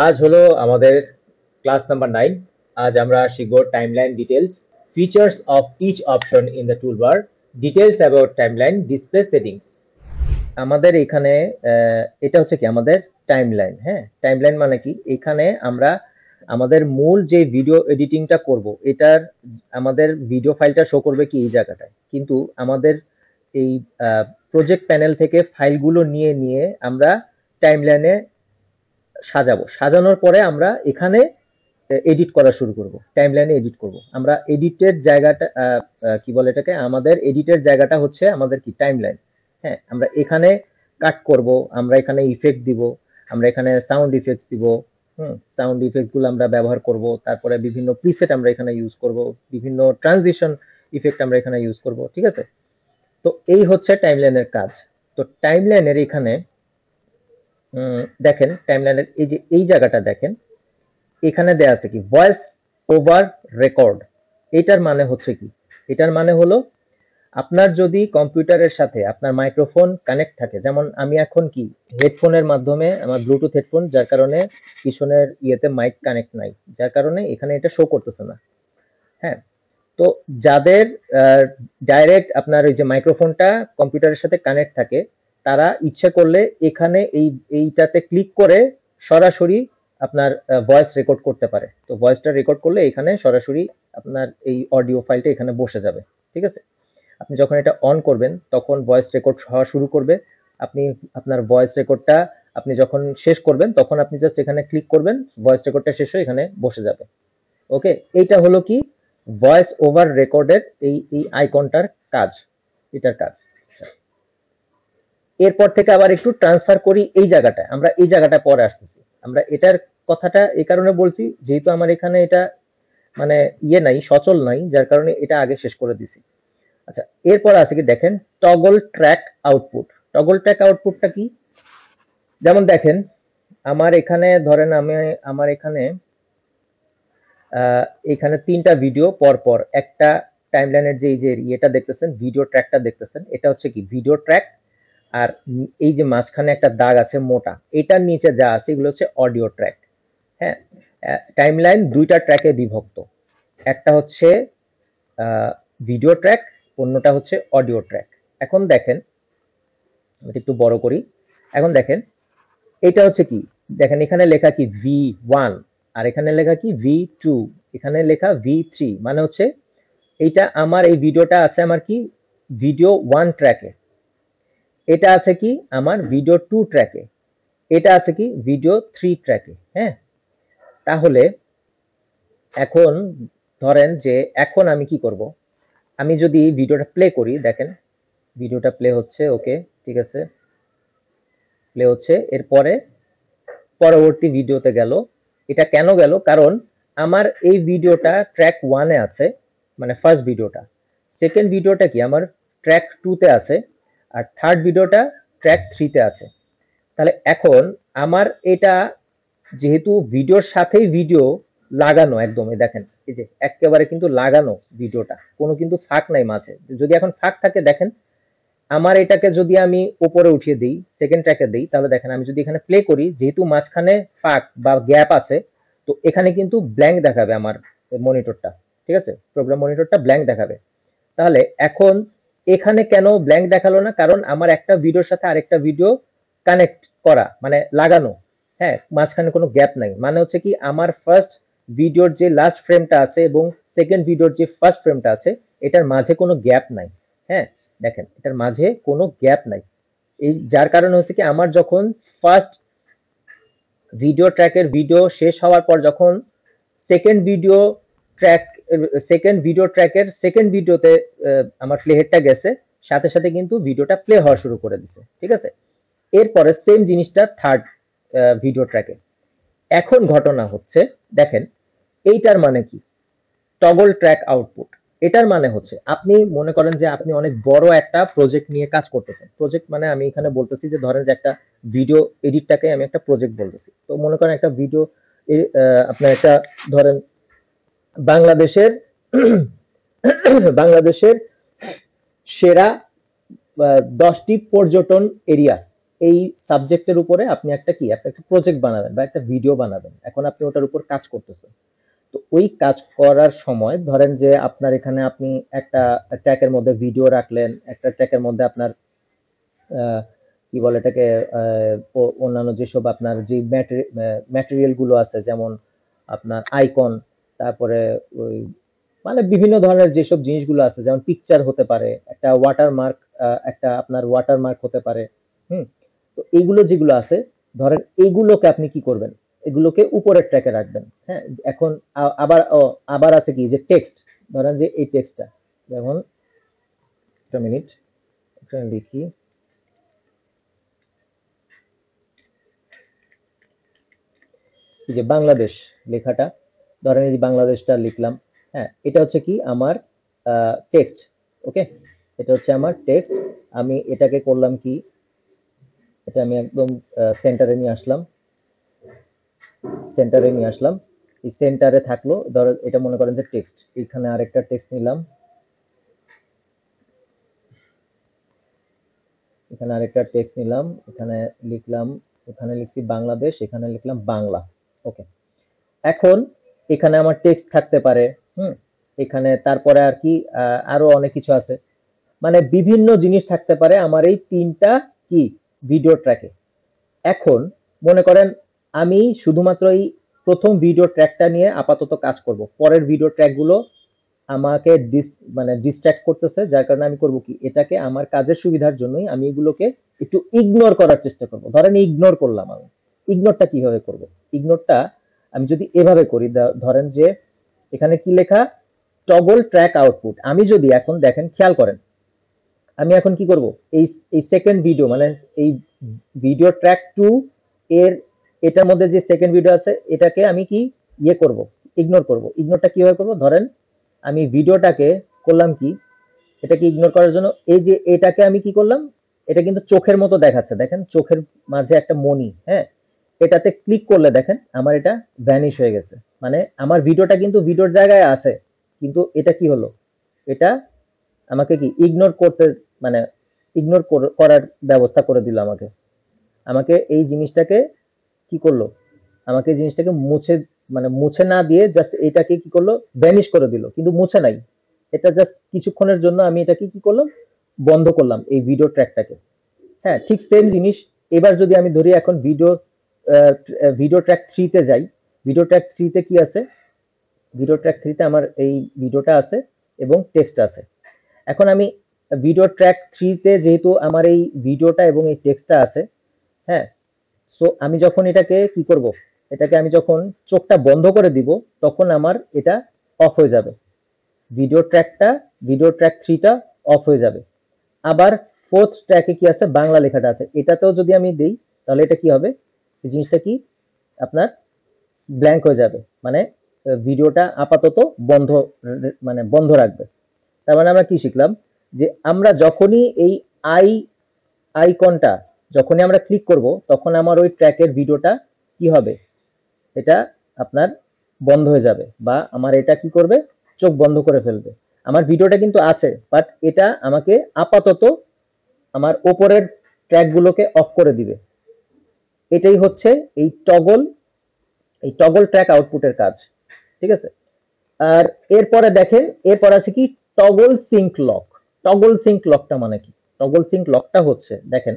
আজ হলো আমাদের ক্লাস নাম্বার 9। আজ আমরা শিখব timeline details, features of each option in the toolbar, details about timeline, display settings. আমাদের এখানে এটা হচ্ছে কি আমাদের টাইমলাইন। হ্যাঁ, টাইমলাইন মানে কি, এখানে আমরা আমাদের মূল যে ভিডিও এডিটিংটা করব, এটার আমাদের ভিডিও ফাইলটা শো করবে কি এই জায়গাটায়, কিন্তু আমাদের এই প্রজেক্ট প্যানেল থেকে ফাইলগুলো নিয়ে নিয়ে আমরা টাইমলাইনে সাজাবো। সাজানোর পরে আমরা এখানে এডিট করা শুরু করব, টাইমলাইনে এডিট করব। আমরা এডিটের জায়গাটা কি বলে এটাকে, আমাদের এডিটের জায়গাটা হচ্ছে আমাদের কি টাইমলাইন। হ্যাঁ, আমরা এখানে কাট করব, আমরা এখানে ইফেক্ট দিব, আমরা এখানে সাউন্ড ইফেক্টস দিব। সাউন্ড ইফেক্ট গুলো আমরা ব্যবহার করব, তারপরে বিভিন্ন প্রিসেট আমরা এখানে ইউজ করব, বিভিন্ন ট্রানজিশন ইফেক্ট আমরা এখানে ইউজ করব। ঠিক আছে, তো এই হচ্ছে টাইমলাইনের কাজ। তো টাইমলাইনের এখানে দেখেন, টাইমলাইনের এই যে এই জায়গাটা দেখেন, এখানে দেয়া আছে কি ভয়েস ওভার রেকর্ড। এটার মানে হচ্ছে কি, এটার মানে হলো আপনার যদি কম্পিউটারের সাথে আপনার মাইক্রোফোন কানেক্ট থাকে, যেমন আমি এখন কি হেডফোনের মাধ্যমে, আমার ব্লুটুথ হেডফোন, যার কারণে পিছনের ইয়েতে মাইক কানেক্ট নাই, যার কারণে এখানে এটা শো করতেছে না। হ্যাঁ, তো যাদের ডাইরেক্ট আপনার ওই যে মাইক্রোফোনটা কম্পিউটারের সাথে কানেক্ট থাকে, তারা ইচ্ছে করলে এখানে এইটাতে ক্লিক করে সরাসরি আপনার ভয়েস রেকর্ড করতে পারে। তো ভয়েসটা রেকর্ড করলে এখানে সরাসরি আপনার এই অডিও ফাইলটা এখানে বসে যাবে। ঠিক আছে, আপনি যখন এটা অন করবেন তখন ভয়েস রেকর্ড হওয়া শুরু করবে। আপনি আপনার ভয়েস রেকর্ডটা আপনি যখন শেষ করবেন তখন আপনি জাস্ট এখানে ক্লিক করবেন, ভয়েস রেকর্ডটা শেষ হয়ে এখানে বসে যাবে। ওকে, এইটা হলো কি ভয়েস ওভার রেকর্ডের এই আইকনটার কাজ, এটার কাজ। এরপর থেকে আবার একটু ট্রান্সফার করি এই জায়গাটা, আমরা এই জায়গাটা পরে আসতেছি। আমরা এটার কথাটা এই কারণে বলছি, যেহেতু আমার এখানে এটা মানে ইয়ে নাই, সচল নাই, যার কারণে এটা আগে শেষ করে দিছি। আচ্ছা, এরপর আছে কি দেখেন toggle track output. Toggle track আউটপুটটা কি, যেমন দেখেন আমার এখানে ধরেন আমি আমার এখানে এখানে তিনটা ভিডিও পর পর একটা টাইমলাইনের যে এই যে ইয়েটা দেখতেছেন, ভিডিও ট্র্যাকটা দেখতেছেন, এটা হচ্ছে কি ভিডিও ট্র্যাক। আর এই যে মাঝখানে একটা দাগ আছে মোটা, এটার নিচে যা আছে এগুলো হচ্ছে অডিও ট্র্যাক। হ্যাঁ, টাইমলাইন দুইটা ট্র্যাকে বিভক্ত, একটা হচ্ছে ভিডিও ট্র্যাক, অন্যটা হচ্ছে অডিও ট্র্যাক। এখন দেখেন আমি একটু বড় করি, এখন দেখেন এটা হচ্ছে কি, দেখেন এখানে লেখা কি V1, আর এখানে লেখা কি V2, এখানে লেখা V3, মানে হচ্ছে এইটা আমার এই ভিডিওটা আছে আমার কি ভিডিও 1 ট্র্যাকে, এটা আছে কি আমার ভিডিও 2 ট্র্যাকে, এটা আছে কি ভিডিও 3 ট্র্যাকে। হ্যাঁ, তাহলে এখন ধরেন যে এখন আমি কি করব, আমি যদি ভিডিওটা প্লে করি, দেখেন ভিডিওটা প্লে হচ্ছে। ওকে, ঠিক আছে, প্লে হচ্ছে। এরপরে পরবর্তী ভিডিওতে গেল। এটা কেন গেল, কারণ আমার এই ভিডিওটা ট্র্যাক 1 এ আছে, মানে ফার্স্ট ভিডিওটা। সেকেন্ড ভিডিওটা কি আমার ট্র্যাক 2 তে আছে, আর থার্ড ভিডিওটা ট্র্যাক 3 তে আছে। তাহলে এখন আমার এটা যেহেতু ভিডিওর সাথেই ভিডিও লাগানো, একদম দেখেন এই যে একেবারে কিন্তু লাগানো ভিডিওটা, কোনো কিন্তু ফাঁক নাই মাঝে। যদি এখন ফাঁক থাকে, দেখেন আমার এটাকে যদি আমি উপরে উঠিয়ে দিই, সেকেন্ড ট্র্যাকে দিই, তাহলে দেখেন আমি যদি এখানে প্লে করি, যেহেতু মাঝখানে ফাঁক বা গ্যাপ আছে, তো এখানে কিন্তু ব্ল্যাঙ্ক দেখাবে আমার মনিটরটা। ঠিক আছে, প্রোগ্রাম মনিটরটা ব্ল্যাঙ্ক দেখাবে। তাহলে এখন এখানে কেন ব্ল্যাঙ্ক দেখালো না, কারণ আমার একটা ভিডিওর সাথে আরেকটা ভিডিও কানেক্ট করা, মানে লাগানো। হ্যাঁ, মাঝখানে কোনো গ্যাপ নাই, মানে হচ্ছে কি আমার ফার্স্ট ভিডিওর যে লাস্ট ফ্রেমটা আছে এবং সেকেন্ড ভিডিওর যে ফার্স্ট ফ্রেমটা আছে, এটার মাঝে কোনো গ্যাপ নাই। হ্যাঁ, দেখেন এটার মাঝে কোনো গ্যাপ নাই। এই যার কারণে হচ্ছে কি আমার যখন ফার্স্ট ভিডিও ট্র্যাকের ভিডিও শেষ হওয়ার পর যখন সেকেন্ড ভিডিও ট্র্যাকের সেকেন্ড ভিডিওতে আমার প্লে হেডটা গেছে, সাথে সাথে কিন্তু ভিডিওটা প্লে হওয়া শুরু করে দিছে। ঠিক আছে, এরপরে সেম জিনিসটা থার্ড ভিডিও ট্র্যাকে। এখন ঘটনা হচ্ছে, দেখেন এইটার মানে কি টগল ট্র্যাক আউটপুট। এটার মানে হচ্ছে আপনি মনে করেন যে আপনি অনেক বড় একটা প্রজেক্ট নিয়ে কাজ করতেছেন। প্রজেক্ট মানে আমি এখানে বলতেছি যে ধরেন যে একটা ভিডিও এডিটটাকে আমি একটা প্রজেক্ট বলতেছি। তো মনে করেন একটা ভিডিও আপনার একটা ধরেন বাংলাদেশের বাংলাদেশের সেরা 10টি পর্যটন এরিয়া, এই সাবজেক্টের উপরে আপনি একটা প্রজেক্ট বানাবেন বা একটা ভিডিও বানাবেন। এখন আপনি ওটার উপর কাজ করতেছেন। তো ওই কাজ করার সময় ধরেন যে আপনার এখানে আপনি একটা ট্র্যাকের মধ্যে ভিডিও রাখলেন, একটা ট্র্যাকের মধ্যে আপনার কি বলে এটাকে অন্যান্য যেসব আপনার যে ম্যাটেরিয়াল গুলো আছে, যেমন আপনার আইকন, তারপরে ওই মানে বিভিন্ন ধরনের যেসব জিনিসগুলো আছে, যেমন পিকচার হতে পারে, একটা ওয়াটারমার্ক, একটা আপনার ওয়াটারমার্ক হতে পারে। হুম। তো এইগুলো যেগুলো আছে, ধরেন এইগুলোকে আপনি কি করবেন, এগুলোকে উপরের ট্র্যাকে রাখবেন। হ্যাঁ। এখন আবার আছে কি যে টেক্সট, ধরেন যে এই টেক্সটটা, যেমন একটা মিনিট এখানে লিখি, এই যে বাংলাদেশ লেখাটা, ধরেন এই যে বাংলাদেশটা লিখলাম। হ্যাঁ, এটা হচ্ছে কি আমার টেক্সট। ওকে, এটা হচ্ছে আমার টেক্সট। আমি এটাকে করলাম কি, এটা আমি একদম সেন্টারে নিয়ে আসলাম, এই সেন্টারে থাকলো। ধরো এটা মনে করেন যে টেক্সট, এখানে আরেকটা টেক্সট নিলাম, এখানে আরেকটা টেক্সট নিলাম, এখানে লিখলাম, এখানে লিখছি বাংলাদেশ, এখানে লিখলাম বাংলা। ওকে। এখন এখানে আমার টেক্সট থাকতে পারে। হুম। এখানে তারপরে আর কি আরো অনেক কিছু আছে, মানে বিভিন্ন জিনিস থাকতে পারে আমার এই তিনটা কি ভিডিও ট্র্যাকে। এখন মনে করেন আমি শুধুমাত্র এই প্রথম ভিডিও ট্র্যাকটা নিয়ে আপাতত কাজ করব, পরের ভিডিও ট্র্যাকগুলো আমাকে মানে ডিস্ট্র্যাক্ট করতেছে, যার কারণে আমি করব কি, এটাকে আমার কাজের সুবিধার জন্যই আমি এগুলোকে একটু ইগনোর করার চেষ্টা করব। ধরেন ইগনোর করলাম, আমি ইগনোরটা কিভাবে করব, ইগনোরটা আমি যদি এভাবে করি, ধরেন যে এখানে কি লেখা, টগল ট্র্যাক আউটপুট। আমি যদি এখন দেখেন, খেয়াল করেন, আমি এখন কি করব, এই এই সেকেন্ড ভিডিও মানে এই ভিডিও ট্র্যাক 2 এর এটার মধ্যে যে সেকেন্ড ভিডিও আছে, এটাকে আমি কি করব, ইগনোর করব। ইগনোরটা কিভাবে করব, ধরেন আমি ভিডিওটাকে করলাম কি, এটাকে ইগনোর করার জন্য এই যে এটাকে আমি কি করলাম, এটা কিন্তু চোখের মতো দেখাচ্ছে, দেখেন চোখের মাঝে একটা মনি। হ্যাঁ, এটাতে ক্লিক করলে দেখেন আমার এটা ভ্যানিশ হয়ে গেছে, মানে আমার ভিডিওটা কিন্তু ভিডিওর জায়গায় আছে, কিন্তু এটা কি হলো, এটা আমাকে কি ইগনোর করতে, মানে ইগনোর করার ব্যবস্থা করে দিল আমাকে। আমাকে এই জিনিসটাকে কি করলো, আমাকে এই জিনিসটাকে মুছে, মানে মুছে না দিয়ে জাস্ট এটাকে কি করলো, ভ্যানিশ করে দিল, কিন্তু মুছে নাই। এটা জাস্ট কিছুক্ষণের জন্য আমি এটাকে কি করলাম, বন্ধ করলাম এই ভিডিও ট্র্যাকটাকে। হ্যাঁ, ঠিক সেম জিনিস। এবার যদি আমি ধরি এখন ভিডিও ট্র্যাক 3 তে যাই, ভিডিও ট্র্যাক 3 তে কি আছে, ভিডিও ট্র্যাক 3 তে আমার এই ভিডিওটা আছে এবং টেক্সট আছে। এখন আমি ভিডিও ট্র্যাক 3 তে যেহেতু আমার এই ভিডিওটা এবং এই টেক্সটটা আছে, হ্যাঁ, সো আমি যখন এটাকে কি করব, এটাকে আমি যখন চোখটা বন্ধ করে দিব, তখন আমার এটা অফ হয়ে যাবে, ভিডিও ট্র্যাক 3 টা অফ হয়ে যাবে। আবার ফোর্থ ট্র্যাকে কি আছে, বাংলা লেখাটা আছে, এটাতেও যদি আমি দেই, তাহলে এটা কি হবে, এই জিনিসটা কি আপনার ব্ল্যাঙ্ক হয়ে যাবে, মানে ভিডিওটা আপাতত বন্ধ, মানে বন্ধ রাখবে। তার মানে আমরা কি শিখলাম, যে আমরা যখনই এই আই আইকনটা যখনই আমরা ক্লিক করব, তখন আমার ওই ট্র্যাকের ভিডিওটা কি হবে, এটা আপনার বন্ধ হয়ে যাবে, বা আমার এটা কি করবে, চোখ বন্ধ করে ফেলবে। আমার ভিডিওটা কিন্তু আছে, বাট এটা আমাকে আপাতত আমার ওপরের ট্র্যাকগুলোকে অফ করে দিবে। এটাই হচ্ছে এই টগল ট্র্যাক আউটপুটের কাজ। ঠিক আছে। আর এরপরে দেখেন, এরপর আছে কি toggle sync lock. Toggle sync লকটা মানে কি, টগল সিঙ্ক লকটা হচ্ছে, দেখেন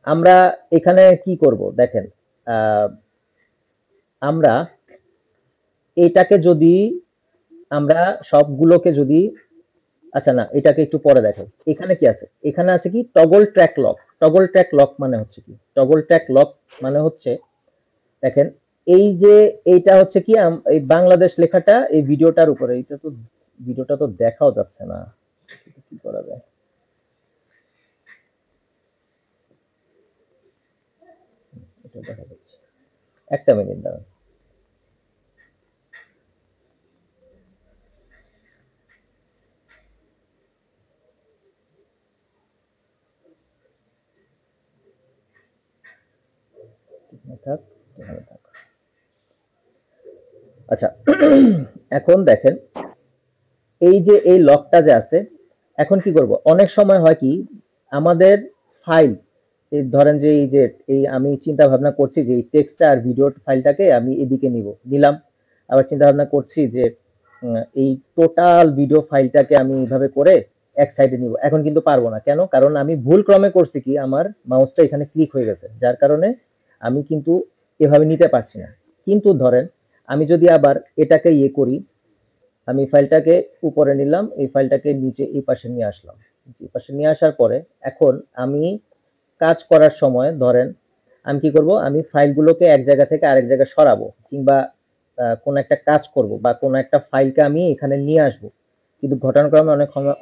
আমরা এখানে কি করব, দেখেন আমরা এটাকে যদি, আমরা সবগুলোকে যদি, আচ্ছা না, এটাকে একটু পরে দেখো, এখানে কি আছে, এখানে আছে কি toggle track lock. Toggle track lock মানে হচ্ছে কি, টগল ট্র্যাক লক মানে হচ্ছে, দেখেন এই যে এইটা হচ্ছে কি এই বাংলাদেশ লেখাটা এই ভিডিওটার উপরে, এটা তো ভিডিওটা তো দেখাও যাচ্ছে না, কি করা যায়, এটা দেখা যাচ্ছে, একটা মিনিট দাঁড়ান। এখানে থাক, এখানে থাক। আচ্ছা, এখন দেখেন এই যে এই লকটা যে আছে, এখন কি করব, অনেক সময় হয় কি আমাদের ফাইল, এই ধরেন যে এই যে এই আমি চিন্তা ভাবনা করছি যে এই টেক্সটটা আর ভিডিও ফাইলটাকে আমি এদিকে নিলাম। আবার চিন্তা ভাবনা করছি যে এই টোটাল ভিডিও ফাইলটাকে আমি এইভাবে করে এক সাইডে নিব। এখন কিন্তু পারবো না। কেন? কারণ আমি ভুল ক্রমে করছি কি, আমার মাউসটা এখানে ক্লিক হয়ে গেছে, যার কারণে আমি কিন্তু এভাবে নিতে পারছি না। কিন্তু ধরেন আমি যদি আবার এটাকে করি, আমি ফাইলটাকে উপরে নিলাম, এই ফাইলটাকে নিচে এই পাশে নিয়ে আসলাম। এই পাশে নিয়ে আসার পরে এখন আমি কাজ করার সময় ধরেন আমি কি করব, আমি ফাইলগুলোকে এক জায়গা থেকে আরেক জায়গায় সরাবো, কিংবা কোন একটা কাজ করব বা কোন একটা ফাইলকে আমি এখানে নিয়ে আসব। কিন্তু ঘটনাক্রমে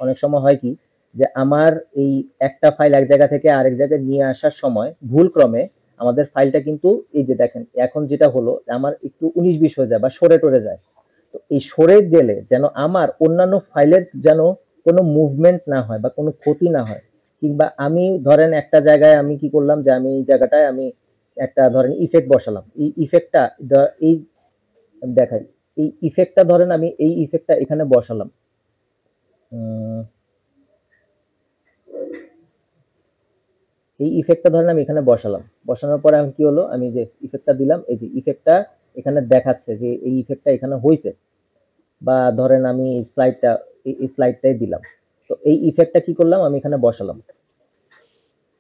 অনেক সময় হয় কি, যে আমার এই একটা ফাইল এক জায়গা থেকে আরেক জায়গায় নিয়ে আসার সময় ভুলক্রমে আমাদের ফাইলটা কিন্তু এই যে দেখেন এখন যেটা হলো, আমার একটু 19-20 হয়ে যায় বা সরে টরে যায়। তো এই সরে গেলে যেন আমার অন্যান্য ফাইলের যেন কোনো মুভমেন্ট না হয় বা কোনো ক্ষতি না হয়, কিংবা আমি ধরেন একটা জায়গায় আমি কি করলাম যে আমি এই জায়গাটায় আমি একটা ধরেন ইফেক্ট বসালাম, এই ইফেক্টটা এই দেখাই, এই ইফেক্টটা ধরেন আমি এই ইফেক্টটা এখানে বসালাম। এই ইফেক্টটা ধরেন আমি এখানে বসালাম, বসানোর পরে আমি কি হলো, আমি যে ইফেক্টটা দিলাম, এই যে ইফেক্টটা এখানে দেখাচ্ছে যে এই ইফেক্টটা এখানে হয়েছে, বা ধরেন আমি এই স্লাইডটাই দিলাম। তো এই ইফেক্টটা কি করলাম, আমি এখানে বসালাম,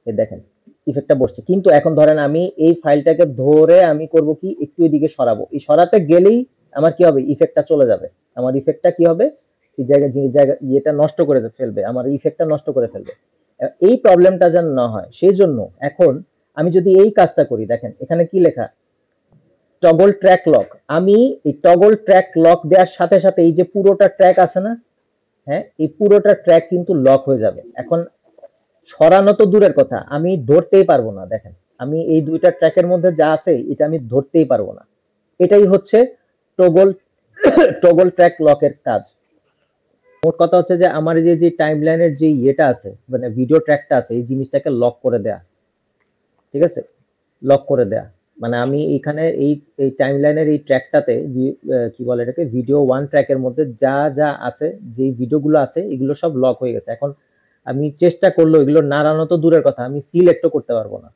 এই দেখেন ইফেক্টটা বসছে। কিন্তু এখন ধরেন আমি এই ফাইলটাকে ধরে আমি করব কি, একটু এদিকে সরাবো, এই সরাতে গেলেই আমার কি হবে, ইফেক্টটা চলে যাবে। আমার ইফেক্টটা কি হবে, এই জায়গা এটা নষ্ট করে ফেলবে, আমার ইফেক্টটা নষ্ট করে ফেলবে। এই প্রবলেমটা যেন না হয় সেই জন্য এখন আমি যদি এই কাজটা করি, দেখেন এখানে কি লেখা, টগল ট্র্যাক লক। আমি এই টগল ট্র্যাক লক দেওয়ার সাথে সাথে এই যে পুরোটা ট্র্যাক আছে না, হ্যাঁ, এই পুরোটা ট্র্যাক কিন্তু লক হয়ে যাবে। এখন সরানো তো দূরের কথা, আমি ধরতেই পারবো না। দেখেন আমি এই দুইটা ট্র্যাকের মধ্যে যা আছে এটা আমি ধরতেই পারবো না। এটাই হচ্ছে টগল টগল ট্র্যাক লকের কাজ। মোট কথা হচ্ছে যে আমার যে টাইমলাইনের যে ইয়েটা আছে, মানে ভিডিও ট্র্যাকটা আছে, এই জিনিসটাকে লক করে দেয়া। ঠিক আছে, লক করে দেয়া মানে আমি এখানে এই টাইমলাইনের এই ট্র্যাকটাতে কি বলে এটাকে, ভিডিও ওয়ান ট্র্যাকের মধ্যে যা যা আছে, যে ভিডিওগুলো আছে এগুলো সব লক হয়ে গেছে। এখন আমি চেষ্টা করলেও এগুলো নাড়ানো তো দূরের কথা, আমি সিলেক্টও করতে পারবো না।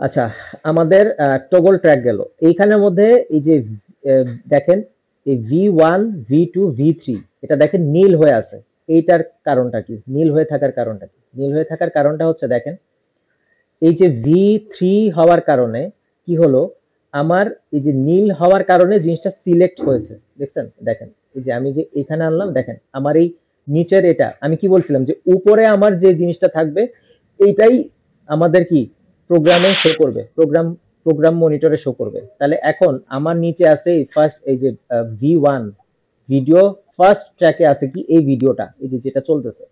আচ্ছা, আমাদের টগল ট্র্যাক গেল এইখানের মধ্যে। এই যে দেখেন এই V1 V2 V3 এটা দেখেন নীল হয়ে আছে। এইটার কারণটা কি, নীল হয়ে থাকার কারণটা কি? নীল হয়ে থাকার কারণটা হচ্ছে দেখেন এই যে V3 হওয়ার কারণে কি হলো, আমার এই যে নীল হওয়ার কারণে জিনিসটা সিলেক্ট হয়েছে। দেখছেন, দেখেন এই যে আমি যে এখানে আনলাম, দেখেন আমার এই নিচের এটা আমি কি বলছিলাম যে উপরে আমার যে জিনিসটা থাকবে এইটাই আমাদের কি প্রোগ্রামে শো করবে, প্রোগ্রাম মনিটরে শো করবে। তাহলে এখন আমার নিচে আছে এই ফার্স্ট, এই যে V1 ভিডিও, ফার্স্ট ট্র্যাকে আছে কি এই ভিডিওটা, এই যে যেটা চলতেছে।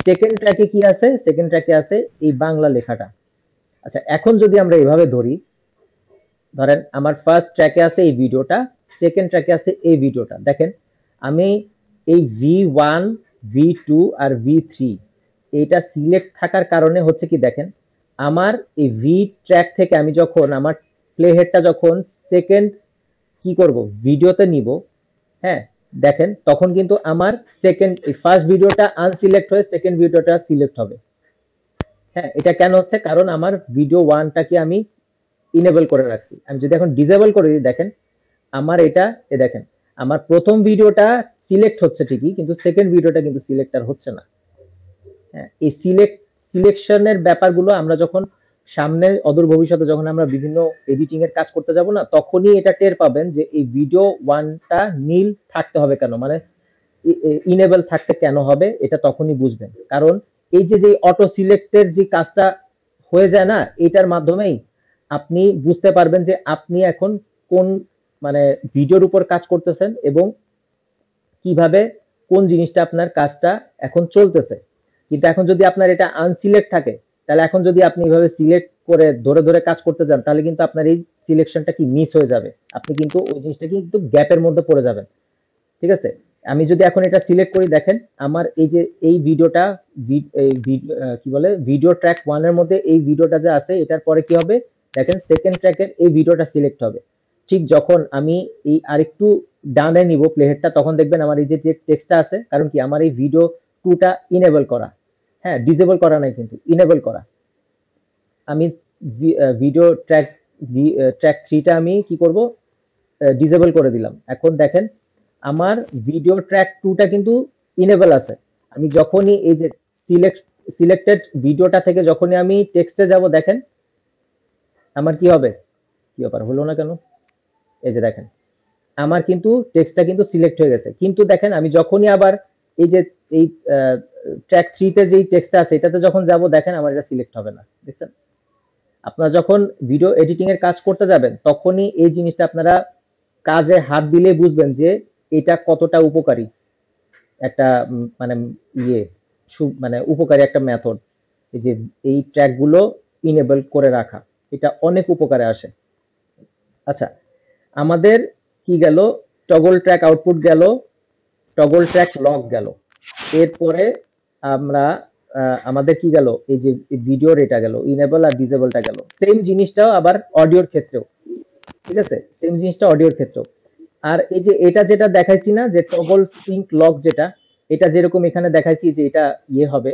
সেকেন্ড ট্র্যাকে কি আছে, সেকেন্ড ট্র্যাকে আছে এই বাংলা লেখাটা। আচ্ছা, এখন যদি আমরা এইভাবে ধরি, ধরেন আমার ফার্স্ট ট্র্যাকে আছে এই ভিডিওটা, সেকেন্ড ট্র্যাকে আছে এই ভিডিওটা। দেখেন আমি এই V1 V2 আর V3 এটা সিলেক্ট থাকার কারণে হচ্ছে কি, দেখেন আমার এই ভি ট্র্যাক থেকে আমি যখন আমার প্লে হেডটা যখন সেকেন্ড কি করব, ভিডিওতে নিব, হ্যাঁ, দেখেন তখন কিন্তু আমার সেকেন্ড এই ফার্স্ট ভিডিওটা আনসিলেক্ট হয়ে সেকেন্ড ভিডিওটা সিলেক্ট হবে। হ্যাঁ, এটা কেন হচ্ছে, কারণ আমার ভিডিও ওয়ানটাকে আমি ইনেবল করে রাখছি। আমি যদি এখন ডিসেবল করে দিই, দেখেন আমার এটা দেখেন আমার প্রথম ভিডিওটা সিলেক্ট হচ্ছে ঠিকই, কিন্তু সেকেন্ড ভিডিওটা কিন্তু সিলেক্ট আর হচ্ছে না। হ্যাঁ, এই সিলেকশনের ব্যাপারগুলো আমরা যখন সামনে অদূর ভবিষ্যতে যখন আমরা বিভিন্ন এডিটিং এর কাজ করতে যাব না, তখনই এটা টের পাবেন যে এই ভিডিও ওয়ানটা নীল থাকতে হবে কেন, মানে ইনেবল থাকতে কেন হবে, এটা তখনই বুঝবেন। কারণ এই যে অটো সিলেক্টের যে কাজটা হয়ে যায় না, এটার মাধ্যমেই আপনি বুঝতে পারবেন যে আপনি এখন কোন মানে ভিডিওর উপর কাজ করতেছেন এবং কিভাবে কোন জিনিসটা আপনার কাজটা এখন চলতেছে। কিন্তু এখন যদি আপনার এটা আনসিলেক্ট থাকে, তাহলে এখন যদি আপনি এইভাবে সিলেক্ট করে ধরে ধরে কাজ করতে যান, তাহলে কিন্তু আপনার এই সিলেকশনটা কি মিস হয়ে যাবে, আপনি কিন্তু ওই জিনিসটা কিন্তু গ্যাপের মধ্যে পড়ে যাবেন। ঠিক আছে, আমি যদি এখন এটা সিলেক্ট করি, দেখেন আমার এই যে এই ভিডিওটা কি বলে ভিডিও ট্র্যাক ওয়ান এর মধ্যে এই ভিডিওটা যে আছে, এটার পরে কি হবে, দেখেন সেকেন্ড ট্র্যাকের এই ভিডিওটা সিলেক্ট হবে। ঠিক যখন আমি এই আরেকটু ডানে নিব প্লে হেডটা, তখন দেখবেন আমার এই যে টেক্সটটা আছে, কারণ কি আমার এই ভিডিও টুটা ইনেবল করা। হ্যাঁ, ডিসেবল করা নাই কিন্তু, ইনেবল করা। আমি ভিডিও ট্র্যাক ট্র্যাক 3 টা আমি কি করব, ডিসেবল করে দিলাম। এখন দেখেন আমার ভিডিও ট্র্যাক 2 টা কিন্তু ইনেবল আছে। আমি যখনই এই যে সিলেক্টেড ভিডিওটা থেকে যখনই আমি টেক্সটে যাব, দেখেন আমার কি হবে, কি ব্যাপার হলো না কেন, এই যে দেখেন আমার কিন্তু টেক্সটটা কিন্তু সিলেক্ট হয়ে গেছে। কিন্তু দেখেন আমি যখনই আবার এই যে এই ট্র্যাক 3 তে যেই টেক্সটটা আছে এটাতে যখন যাব, দেখেন আমার এটা সিলেক্ট হবে না। দেখছেন? আপনারা যখন ভিডিও এডিটিং এর কাজ করতে যাবেন তখনই এই জিনিসটা আপনারা কাজে হাত দিলে বুঝবেন যে এটা কতটা উপকারী একটা মানে ইয়ে মানে উপকারী একটা মেথড। এই যে এই ট্র্যাক গুলো ইনেবল করে রাখা, এটা অনেক উপকারে আসে। আচ্ছা, আমাদের কি গেল, টগল ট্র্যাক আউটপুট গেল, টগল ট্র্যাক লক গেল। এরপরে আমরা আমাদের কি গেল, এই যে ভিডিওর এটা গেল, ইনেবল আর ডিসেবলটা গেল। সেম জিনিসটাও আবার অডিওর ক্ষেত্রেও, ঠিক আছে, সেম জিনিসটা অডিওর ক্ষেত্রেও। আর এই যে এটা যেটা দেখাইছি না, যে টগল সিঙ্ক লক, যেটা এটা যেরকম এখানে দেখাইছি যে এটা ইয়ে হবে,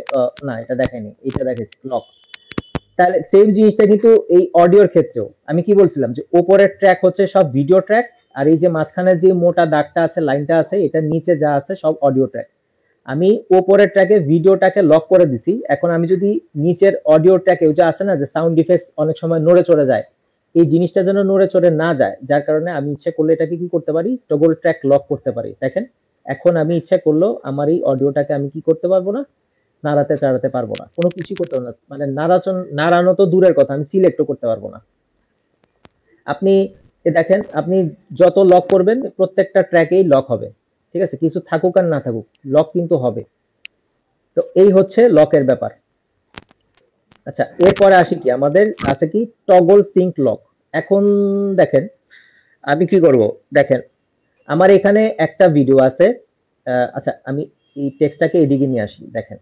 না এটা দেখাইনি, এটা দেখাইছি লক। তাহলে সেম জিনিসটা কিন্তু এই অডিওর ক্ষেত্রেও। আমি কি বলছিলাম যে উপরের ট্র্যাক হচ্ছে সব ভিডিও ট্র্যাক, আর এই যে মাঝখানে যে মোটা দাগটা আছে, লাইনটা আছে, এটা নিচে যা আছে সব অডিও ট্র্যাক। আমি উপরের ট্র্যাকে ভিডিওটাকে লক করে দিছি। এখন আমি যদি নিচের অডিও ট্র্যাকে ওই যে আছে না যে সাউন্ড ইফেক্টস অনেক সময় নড়ে চড়ে যায়, এই জিনিসটা যেন নড়ে চড়ে না যায়, যার কারণে আমি ইচ্ছে করলে এটাকে কি করতে পারি, টগল ট্র্যাক লক করতে পারি। দেখেন এখন আমি ইচ্ছে করলেও আমার এই অডিওটাকে আমি কি করতে পারবো না, নাড়াতে চাড়াতে পারবো না, কোনো কিছুই করতে পারবো না, মানে নাড়ানো তো দূরের কথা, আমি সিলেক্টও করতে পারবো না। আপনি দেখেন, আপনি যত লক করবেন প্রত্যেকটা ট্র্যাকেই লক হবে, ঠিক আছে, কিছু থাকুক আর না থাকুক লক কিন্তু হবে। তো এই হচ্ছে লকের ব্যাপার। আচ্ছা, এরপরে আসি কি, আমাদের আছে কি টগল সিঙ্ক লক। এখন দেখেন আমি কি করব, দেখেন আমার এখানে একটা ভিডিও আছে। আচ্ছা, আমি এই টেক্সটটাকে এদিকে নিয়ে আসি। দেখেন,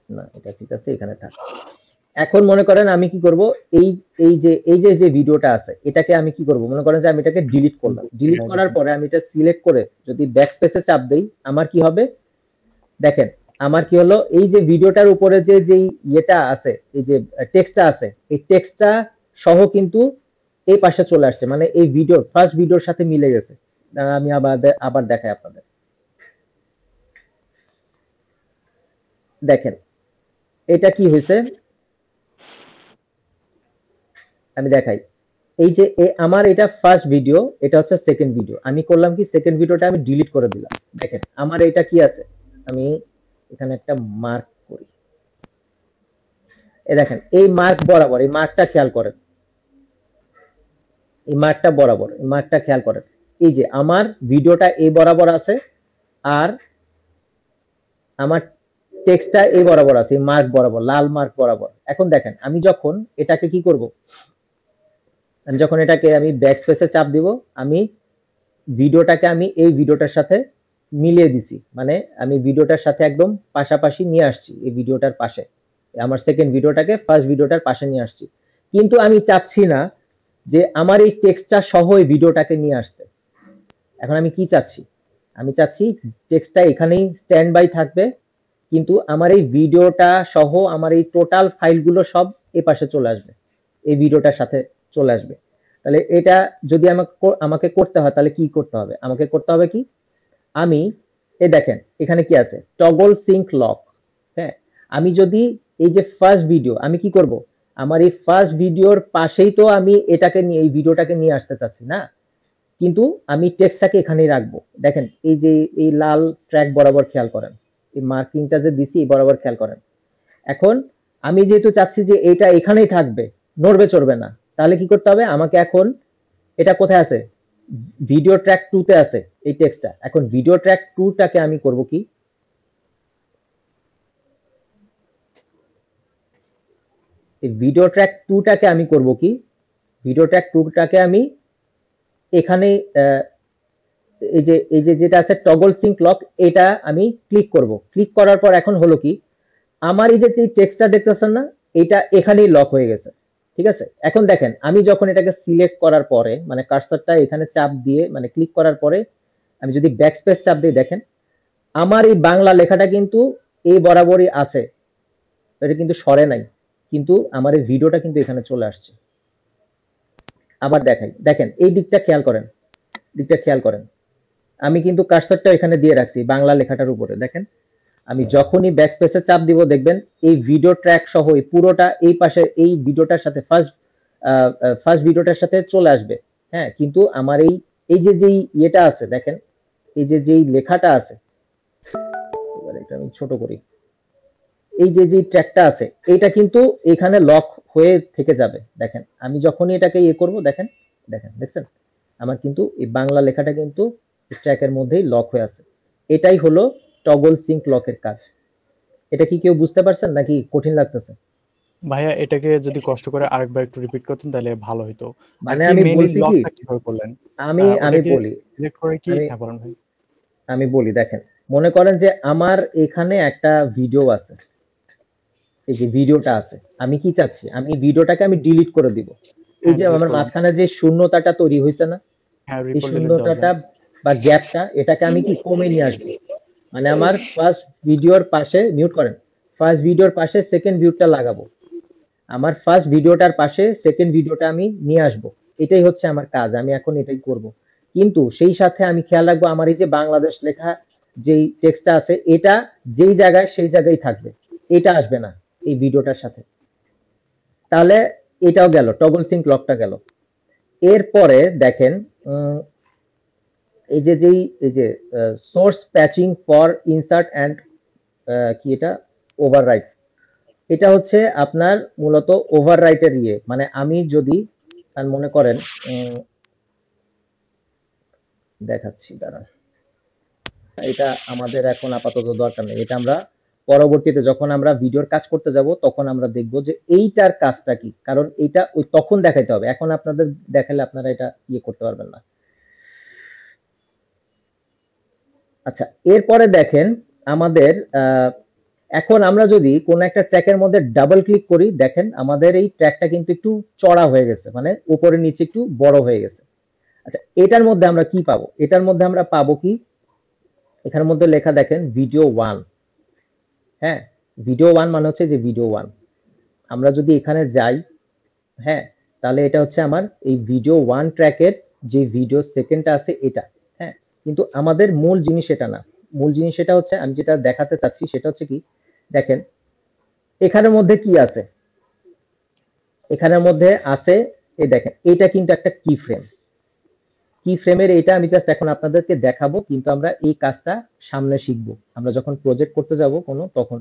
না এটা ঠিক আছে, এখানে থাক। এখন মনে করেন আমি কি করব, এই এই যে ভিডিওটা আছে এটাকে আমি কি করব, মনে করেন যে আমি এটাকে ডিলিট করলাম। ডিলিট করার পরে আমি এটা সিলেক্ট করে যদি ব্যাক স্পেসে চাপ দেই, আমার কি হবে, দেখেন আমার কি হলো, এই যে ভিডিওটার উপরে যে যেই ইয়েটা আছে, এই যে টেক্সটটা আছে, এই টেক্সটটা সহ কিন্তু এই পাশে চলে আসছে, মানে এই ভিডিওর ফার্স্ট ভিডিওর সাথে মিলে গেছে। আমি আবার দেখাই আপনাদের। দেখেন এটা কি হয়েছে, আমি দেখাই। এই যে আমার এটা ফার্স্ট ভিডিও, এটা হচ্ছে সেকেন্ড ভিডিও। আমি করলাম কি, সেকেন্ড ভিডিওটা আমি ডিলিট করে দিলাম। দেখেন আমার এটা কি আছে, আমি এখানে একটা মার্ক করি। এই দেখেন এই মার্ক বরাবর, এই মার্কটা খেয়াল করেন, এই মার্কটা বরাবর, এই মার্কটা খেয়াল করেন। এই যে আমার ভিডিওটা এই বরাবর আছে, আর আমার টেক্সটটা এই বরাবর আছে, এই মার্ক বরাবর, লাল মার্ক বরাবর। এখন দেখেন আমি যখন এটাকে কি করব, আমি যখন এটাকে আমি ব্যাক স্পেসে চাপ দিব, আমি ভিডিওটাকে আমি এই ভিডিওটার সাথে মিলিয়ে দিছি, মানে আমি ভিডিওটার সাথে একদম পাশাপাশি নিয়ে আসছি, এই ভিডিওটার পাশে আমার সেকেন্ড ভিডিওটাকে ফার্স্ট ভিডিওটার পাশে নিয়ে আসছি। কিন্তু আমি চাচ্ছি না যে আমার এই টেক্সটটা সহ এই ভিডিওটাকে নিয়ে আসতে। এখন আমি কি চাচ্ছি, আমি চাচ্ছি টেক্সটটা এখানেই স্ট্যান্ড বাই থাকবে, কিন্তু আমার এই ভিডিওটা সহ আমার এই টোটাল ফাইলগুলো সব এ পাশে চলে আসবে, এই ভিডিওটার সাথে চলে আসবে। তাহলে এটা যদি আমাকে করতে হয়, তাহলে কি করতে হবে, আমাকে করতে হবে কি, আমি এই দেখেন এখানে কি আছে, টগল সিঙ্ক লক। হ্যাঁ, আমি যদি এই যে ফার্স্ট ভিডিও, আমি কি করব, আমার এই ফার্স্ট ভিডিওর পাশেই তো আমি এটাকে নিয়ে, এই ভিডিওটাকে নিয়ে আসতে চাচ্ছি না, কিন্তু আমি টেক্সটটাকে এখানেই রাখবো। দেখেন এই যে এই লাল ট্র্যাক বরাবর খেয়াল করেন, এই মার্কিংটা যে দিছি বরাবর খেয়াল করেন। এখন আমি যেহেতু চাচ্ছি যে এটা এখানেই থাকবে, নড়বে চড়বে না, তাহলে কি করতে হবে আমাকে, এখন এটা কোথায় আছে, ভিডিও ট্র্যাক 2 তে আছে এই টেক্সটটা। এখন ভিডিও ট্র্যাক 2 টাকে আমি করব কি, এই ভিডিও ট্র্যাক 2 টাকে আমি করব কি, ভিডিও ট্র্যাক 2 টাকে আমি এখানে এই যে যেটা আছে টগল সিঙ্ক লক, এটা আমি ক্লিক করব। ক্লিক করার পর এখন হলো কি, আমার এই যে টেক্সটটা দেখতেছেন না, এটা এখানেই লক হয়ে গেছে, ঠিক আছে। এখন দেখেন আমি যখন এটাকে সিলেক্ট করার পরে, মানে কার্সরটা এখানে চাপ দিয়ে মানে ক্লিক করার পরে আমি যদি ব্যাকস্পেস চাপ দিই, দেখেন আমার এই বাংলা লেখাটা কিন্তু এই বরাবরই আছে, এটা কিন্তু সরে নাই, কিন্তু আমার এই ভিডিওটা কিন্তু এখানে চলে আসছে। আবার দেখাই, দেখেন এই দিকটা খেয়াল করেন, দিকটা খেয়াল করেন, আমি কিন্তু কার্সারটা এখানে দিয়ে রাখছি বাংলা লেখাটার উপরে। দেখেন আমি যখনই ব্যাকস্পেসে চাপ দিব দেখবেন এই ভিডিও ট্র্যাক সহ এই পুরোটা এই পাশে এই ভিডিওটার সাথে ফার্স্ট ভিডিওটার সাথে চলে আসবে। হ্যাঁ, কিন্তু আমার এই এই যে যেই ইয়েটা আছে দেখেন, এই যে যেই লেখাটা আছে, এবার এটা আমি ছোট করি, এই যে যে ট্র্যাকটা আছে এইটা কিন্তু এখানে লক হয়ে থেকে যাবে। দেখেন আমি যখনই এটাকে ইয়ে করব, দেখেন দেখেন দেখছেন আমার কিন্তু এই বাংলা লেখাটা কিন্তু ট্র্যাকের মধ্যেই লক হয়ে আছে। এটাই হলো টগল সিঙ্ক লকের কাজ। এটা কি কেউ বুঝতে পারছেন নাকি কঠিন লাগতেছে? ভাইয়া এটাকে যদি কষ্ট করে আরেকবার একটু রিপিট করতেন তাহলে ভালো হতো। আর মানে কি আমি মেইনলি বলছি কি, লকটা কিভাবে করলেন? আমি আমি ওটাকে বলি সিলেক্ট করে কি, আমি হ্যাঁ বলেন ভাই। আমি বলি দেখেন, মনে করেন যে আমার এখানে একটা ভিডিও আছে, এই যে ভিডিওটা আছে, আমি কি চাচ্ছি, আমি ভিডিওটাকে আমি ডিলিট করে দিব। এই হ্যাঁ যে ডিলিট আমার করবেন। মাঝখানে যে শূন্যতাটা তৈরি হয়েছে না, হ্যাঁ এই রিপোর্ট ডিলিট দেওয়া শূন্যতাটা যায়। বা গ্যাপটা এটাকে আমি কি কমে নিয়ে আসবো। মানে আমার ফার্স্ট ভিডিওর পাশে মিউট করেন, ফার্স্ট ভিডিওর পাশে সেকেন্ড ভিডিওটা লাগাবো, আমার ফার্স্ট ভিডিওটার পাশে সেকেন্ড ভিডিওটা আমি নিয়ে আসবো। এটাই হচ্ছে আমার কাজ, আমি এখন এটাই করব। কিন্তু সেই সাথে আমি খেয়াল রাখবো আমার এই যে বাংলাদেশ লেখা যেই টেক্সটটা আছে এটা যেই জায়গায় সেই জায়গায় থাকবে, এটা আসবে না এই ভিডিওটার সাথে। তাহলে এটাও গেল, টগল সিঙ্ক লকটা গেল। এরপরে দেখেন এই যে যেই এই যে source patching for insert and কি এটা ওভাররাইটস, এটা হচ্ছে আপনার মূলত ওভাররাইটের ইয়ে, মানে আমি যদি মনে করেন দেখাচ্ছি দাঁড়ান, এটা আমাদের এখন আপাতত দরকার নেই, এটা আমরা পরবর্তীতে যখন আমরা ভিডিওর কাজ করতে যাব তখন আমরা দেখব যে এইটার কাজটা কি, কারণ এটা ওই তখন দেখাইতে হবে, এখন আপনাদের দেখালে আপনারা এটা ইয়ে করতে পারবেন না। আচ্ছা এরপরে দেখেন আমাদের এখন আমরা যদি কোন একটা ট্র্যাকের মধ্যে ডাবল ক্লিক করি, দেখেন আমাদের এই ট্র্যাকটা কিন্তু একটু চড়া হয়ে গেছে, মানে উপরে নিচে একটু বড় হয়ে গেছে। আচ্ছা এটার মধ্যে আমরা কি পাবো, এটার মধ্যে আমরা পাবো কি, এখানের মধ্যে লেখা দেখেন ভিডিও 1। হ্যাঁ, ভিডিও 1 মানে হচ্ছে যে ভিডিও 1, আমরা যদি এখানে যাই, হ্যাঁ, তাহলে এটা হচ্ছে আমার এই ভিডিও 1 ট্র্যাকের যে ভিডিও সেকেন্ডটা আছে এটা। হ্যাঁ, কিন্তু আমাদের মূল জিনিস এটা না, মূল জিনিস এটা হচ্ছে আমি যেটা দেখাতে চাচ্ছি সেটা হচ্ছে কি, দেখেন এখানের মধ্যে কি আছে, এখানের মধ্যে আছে এই দেখেন এটা কিন্তু একটা কি ফ্রেম, কি ফ্রেমের এটা আমি জাস্ট এখন আপনাদেরকে দেখাবো, কিন্তু আমরা এই কাজটা সামনে শিখবো আমরা যখন প্রজেক্ট করতে যাব কোনো তখন।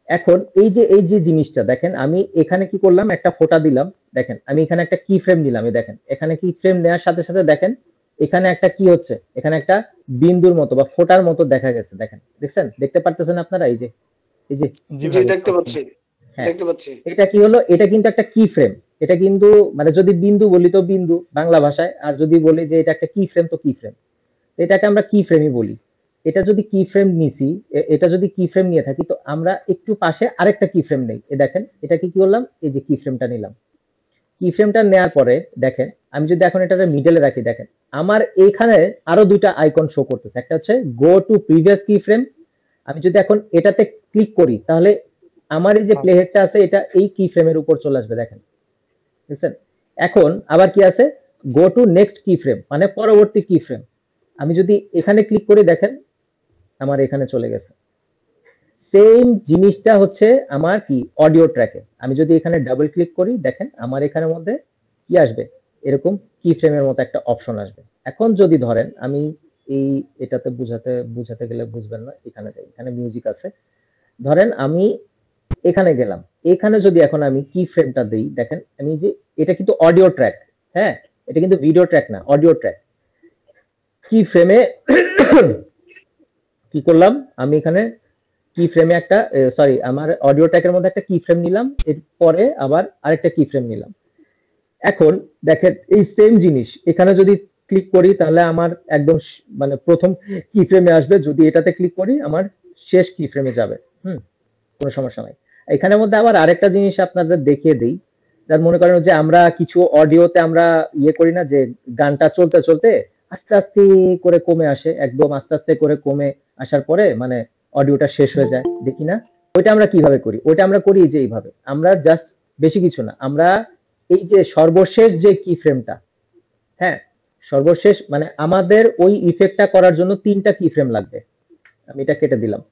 এখন এই যে জিনিসটা দেখেন আমি এখানে কি করলাম, একটা ফোঁটা দিলাম, দেখেন আমি এখানে একটা কি ফ্রেম নিলাম, এই দেখেন এখানে কি ফ্রেম নেওয়ার সাথে সাথে দেখেন এখানে একটা কি হচ্ছে, এখানে একটা বিন্দুর মতো বা ফোঁটার মতো দেখা গেছে, দেখেন দেখছেন, দেখতে পারতেছেন আপনারা, এই যে এই যে জি জি ভাই দেখতে পাচ্ছি, হ্যাঁ দেখতে পাচ্ছি। এটা কি হলো, এটা কিন্তু একটা কি ফ্রেম, এটা কিন্তু মানে যদি বিন্দু বলি তো বিন্দু বাংলা ভাষায়, আর যদি বলি যে এটা একটা কি ফ্রেম তো কি ফ্রেম, এটাকে আমরা কি ফ্রেমই বলি। এটা যদি কি ফ্রেম নিছি, এটা যদি কি ফ্রেম নিয়ে থাকি তো আমরা একটু পাশে আরেকটা কি ফ্রেম নেই, এ দেখেন এটা কি করলাম, এই যে কি ফ্রেমটা নিলাম, কি ফ্রেমটা নেওয়ার পরে দেখেন আমি যদি এখন এটাকে মিডলে রাখি, দেখেন আমার এইখানে আরো দুইটা আইকন শো করতেছে, একটা হচ্ছে গো টু প্রিভিয়াস কি ফ্রেম, আমি যদি এখন এটাতে ক্লিক করি তাহলে আমার এই যে প্লে হেডটা আছে এটা এই কি ফ্রেমের উপর চলে আসবে, দেখেন বুঝছেন। এখন আবার কি আছে, গো টু নেক্সট কি ফ্রেম মানে পরবর্তী কি ফ্রেম, আমি যদি এখানে ক্লিক করি দেখেন আমার এখানে চলে গেছে। সেম জিনিসটা হচ্ছে আমার কি অডিও ট্র্যাকে, আমি যদি এখানে ডাবল ক্লিক করি দেখেন আমার এখানের মধ্যে কি আসবে, এরকম কি ফ্রেমের মতো একটা অপশন আসবে। এখন যদি ধরেন আমি এই এটাতে বুঝাতে গেলে বুঝবেন না, এখানে যাই, এখানে মিউজিক আছে, ধরেন আমি এখানে গেলাম, এখানে যদি এখন আমি কি ফ্রেমটা দেই দেখেন আমি যে এটা কিন্তু অডিও ট্র্যাক, হ্যাঁ এটা কিন্তু ভিডিও ট্র্যাক না, অডিও ট্র্যাক। কি ফ্রেমে কি করলাম আমি এখানে কি ফ্রেমে একটা সরি আমার অডিও ট্র্যাকের মধ্যে একটা কি ফ্রেম নিলাম, এরপরে আবার আরেকটা কি ফ্রেম নিলাম। এখন দেখেন এই সেম জিনিস এখানে যদি ক্লিক করি তাহলে আমার একদম মানে প্রথম কি ফ্রেমে আসবে, যদি এটাতে ক্লিক করি আমার শেষ কি ফ্রেমে যাবে। কোনো সমস্যা নাই। এখানের মধ্যে আবার আরেকটা জিনিস আপনাদের দেখিয়ে দিই, যার মনে করেন যে আমরা কিছু অডিওতে আমরা ইয়ে করি না যে গানটা চলতে চলতে আস্তে আস্তে করে কমে আসে, একদম আস্তে আস্তে করে কমে আসার পরে মানে অডিওটা শেষ হয়ে যায়, দেখি না? ওইটা আমরা কিভাবে করি? ওইটা আমরা করি যে এইভাবে, আমরা জাস্ট বেশি কিছু না, আমরা এই যে সর্বশেষ যে কি ফ্রেমটা, হ্যাঁ, সর্বশেষ মানে আমাদের ওই ইফেক্টটা করার জন্য 3টা কি ফ্রেম লাগবে। আমি এটা কেটে দিলাম।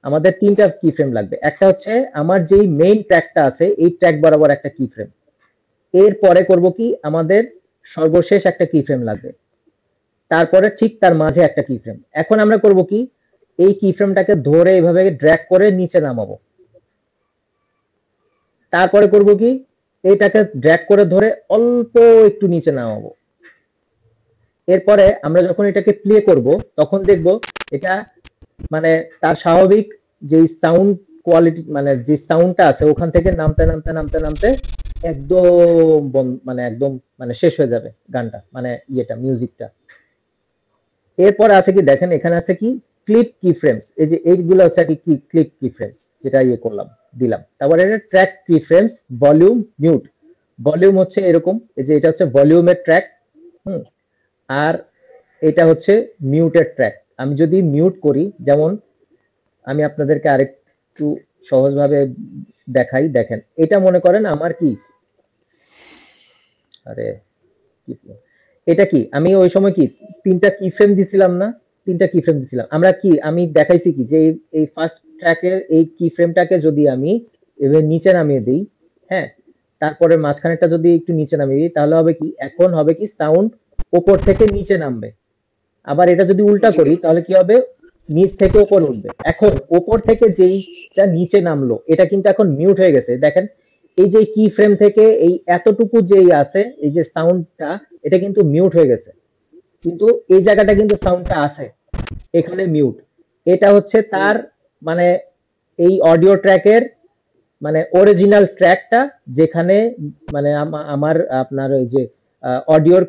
আমাদের 3টা কি ফ্রেম লাগবে। একটা হচ্ছে আমার যেই মেইন ট্র্যাকটা আছে এই ট্র্যাক বরাবর একটা কি ফ্রেম। এরপরে করব কি, আমাদের সর্বশেষ একটা কি ফ্রেম লাগবে। তারপরে ঠিক তার মাঝে একটা কি ফ্রেম। এখন আমরা করব কি, এই কি ফ্রেমটাকে ধরে এইভাবে ড্র্যাগ করে নিচে নামাবো। তারপরে করব কি, এইটাকে ড্র্যাগ করে ধরে অল্প একটু নিচে নামাবো। এরপরে আমরা যখন এটাকে প্লে করব তখন দেখব এটা মানে তার স্বাভাবিক যে সাউন্ড কোয়ালিটি, মানে যে সাউন্ডটা আছে ওখান থেকে নামতে নামতে নামতে নামতে একদম মানে একদম মানে শেষ হয়ে যাবে গানটা, মানে ইয়েটা মিউজিকটা। এরপর আছে কি দেখেন, এখানে আছে কি ক্লিপ কি ফ্রেমস। এই যে এইগুলো হচ্ছে কি ক্লিপ কি ফ্রেমস, যেটা ইয়ে করলাম দিলাম। তারপরে এটা ট্র্যাক কি ফ্রেমস, ভলিউম, মিউট। ভলিউম হচ্ছে এরকম, এই যে এটা হচ্ছে ভলিউমের ট্র্যাক। আর এটা হচ্ছে মিউটের ট্র্যাক। আমি যদি মিউট করি, যেমন আমি আপনাদেরকে আরেকটু সহজভাবে দেখাই, দেখেন এটা মনে করেন আমার কি, আরে এটা কি আমি ওই সময় কি 3টা কি ফ্রেম দিছিলাম না, 3টা কি ফ্রেম দিছিলাম। আমরা কি আমি দেখাইছি কি যে এই ফার্স্ট ট্র্যাকের এই কি ফ্রেমটাকে যদি আমি এভাবে নিচে নামিয়ে দিই, হ্যাঁ, তারপরে মাঝখানেরটা যদি একটু নিচে নামিয়ে দিই, তাহলে হবে কি, এখন হবে কি সাউন্ড উপর থেকে নিচে নামবে। আবার এটা যদি উল্টা করি তাহলে কি হবে, নিচ থেকে উপর উঠবে। এখন উপর থেকে যেইটা নিচে নামলো এটা কিন্তু এখন মিউট হয়ে গেছে, দেখেন এই যে কি ফ্রেম থেকে এই এতটুকু যেই আছে এই যে সাউন্ডটা, এটা কিন্তু মিউট হয়ে গেছে, কিন্তু এই জায়গাটা কিন্তু সাউন্ডটা আছে, এখানে মিউট। এটা হচ্ছে তার মানে এই অডিও ট্র্যাকের মানে অরিজিনাল ট্র্যাকটা, যেখানে মানে আমার আপনার ওই যে অডিওর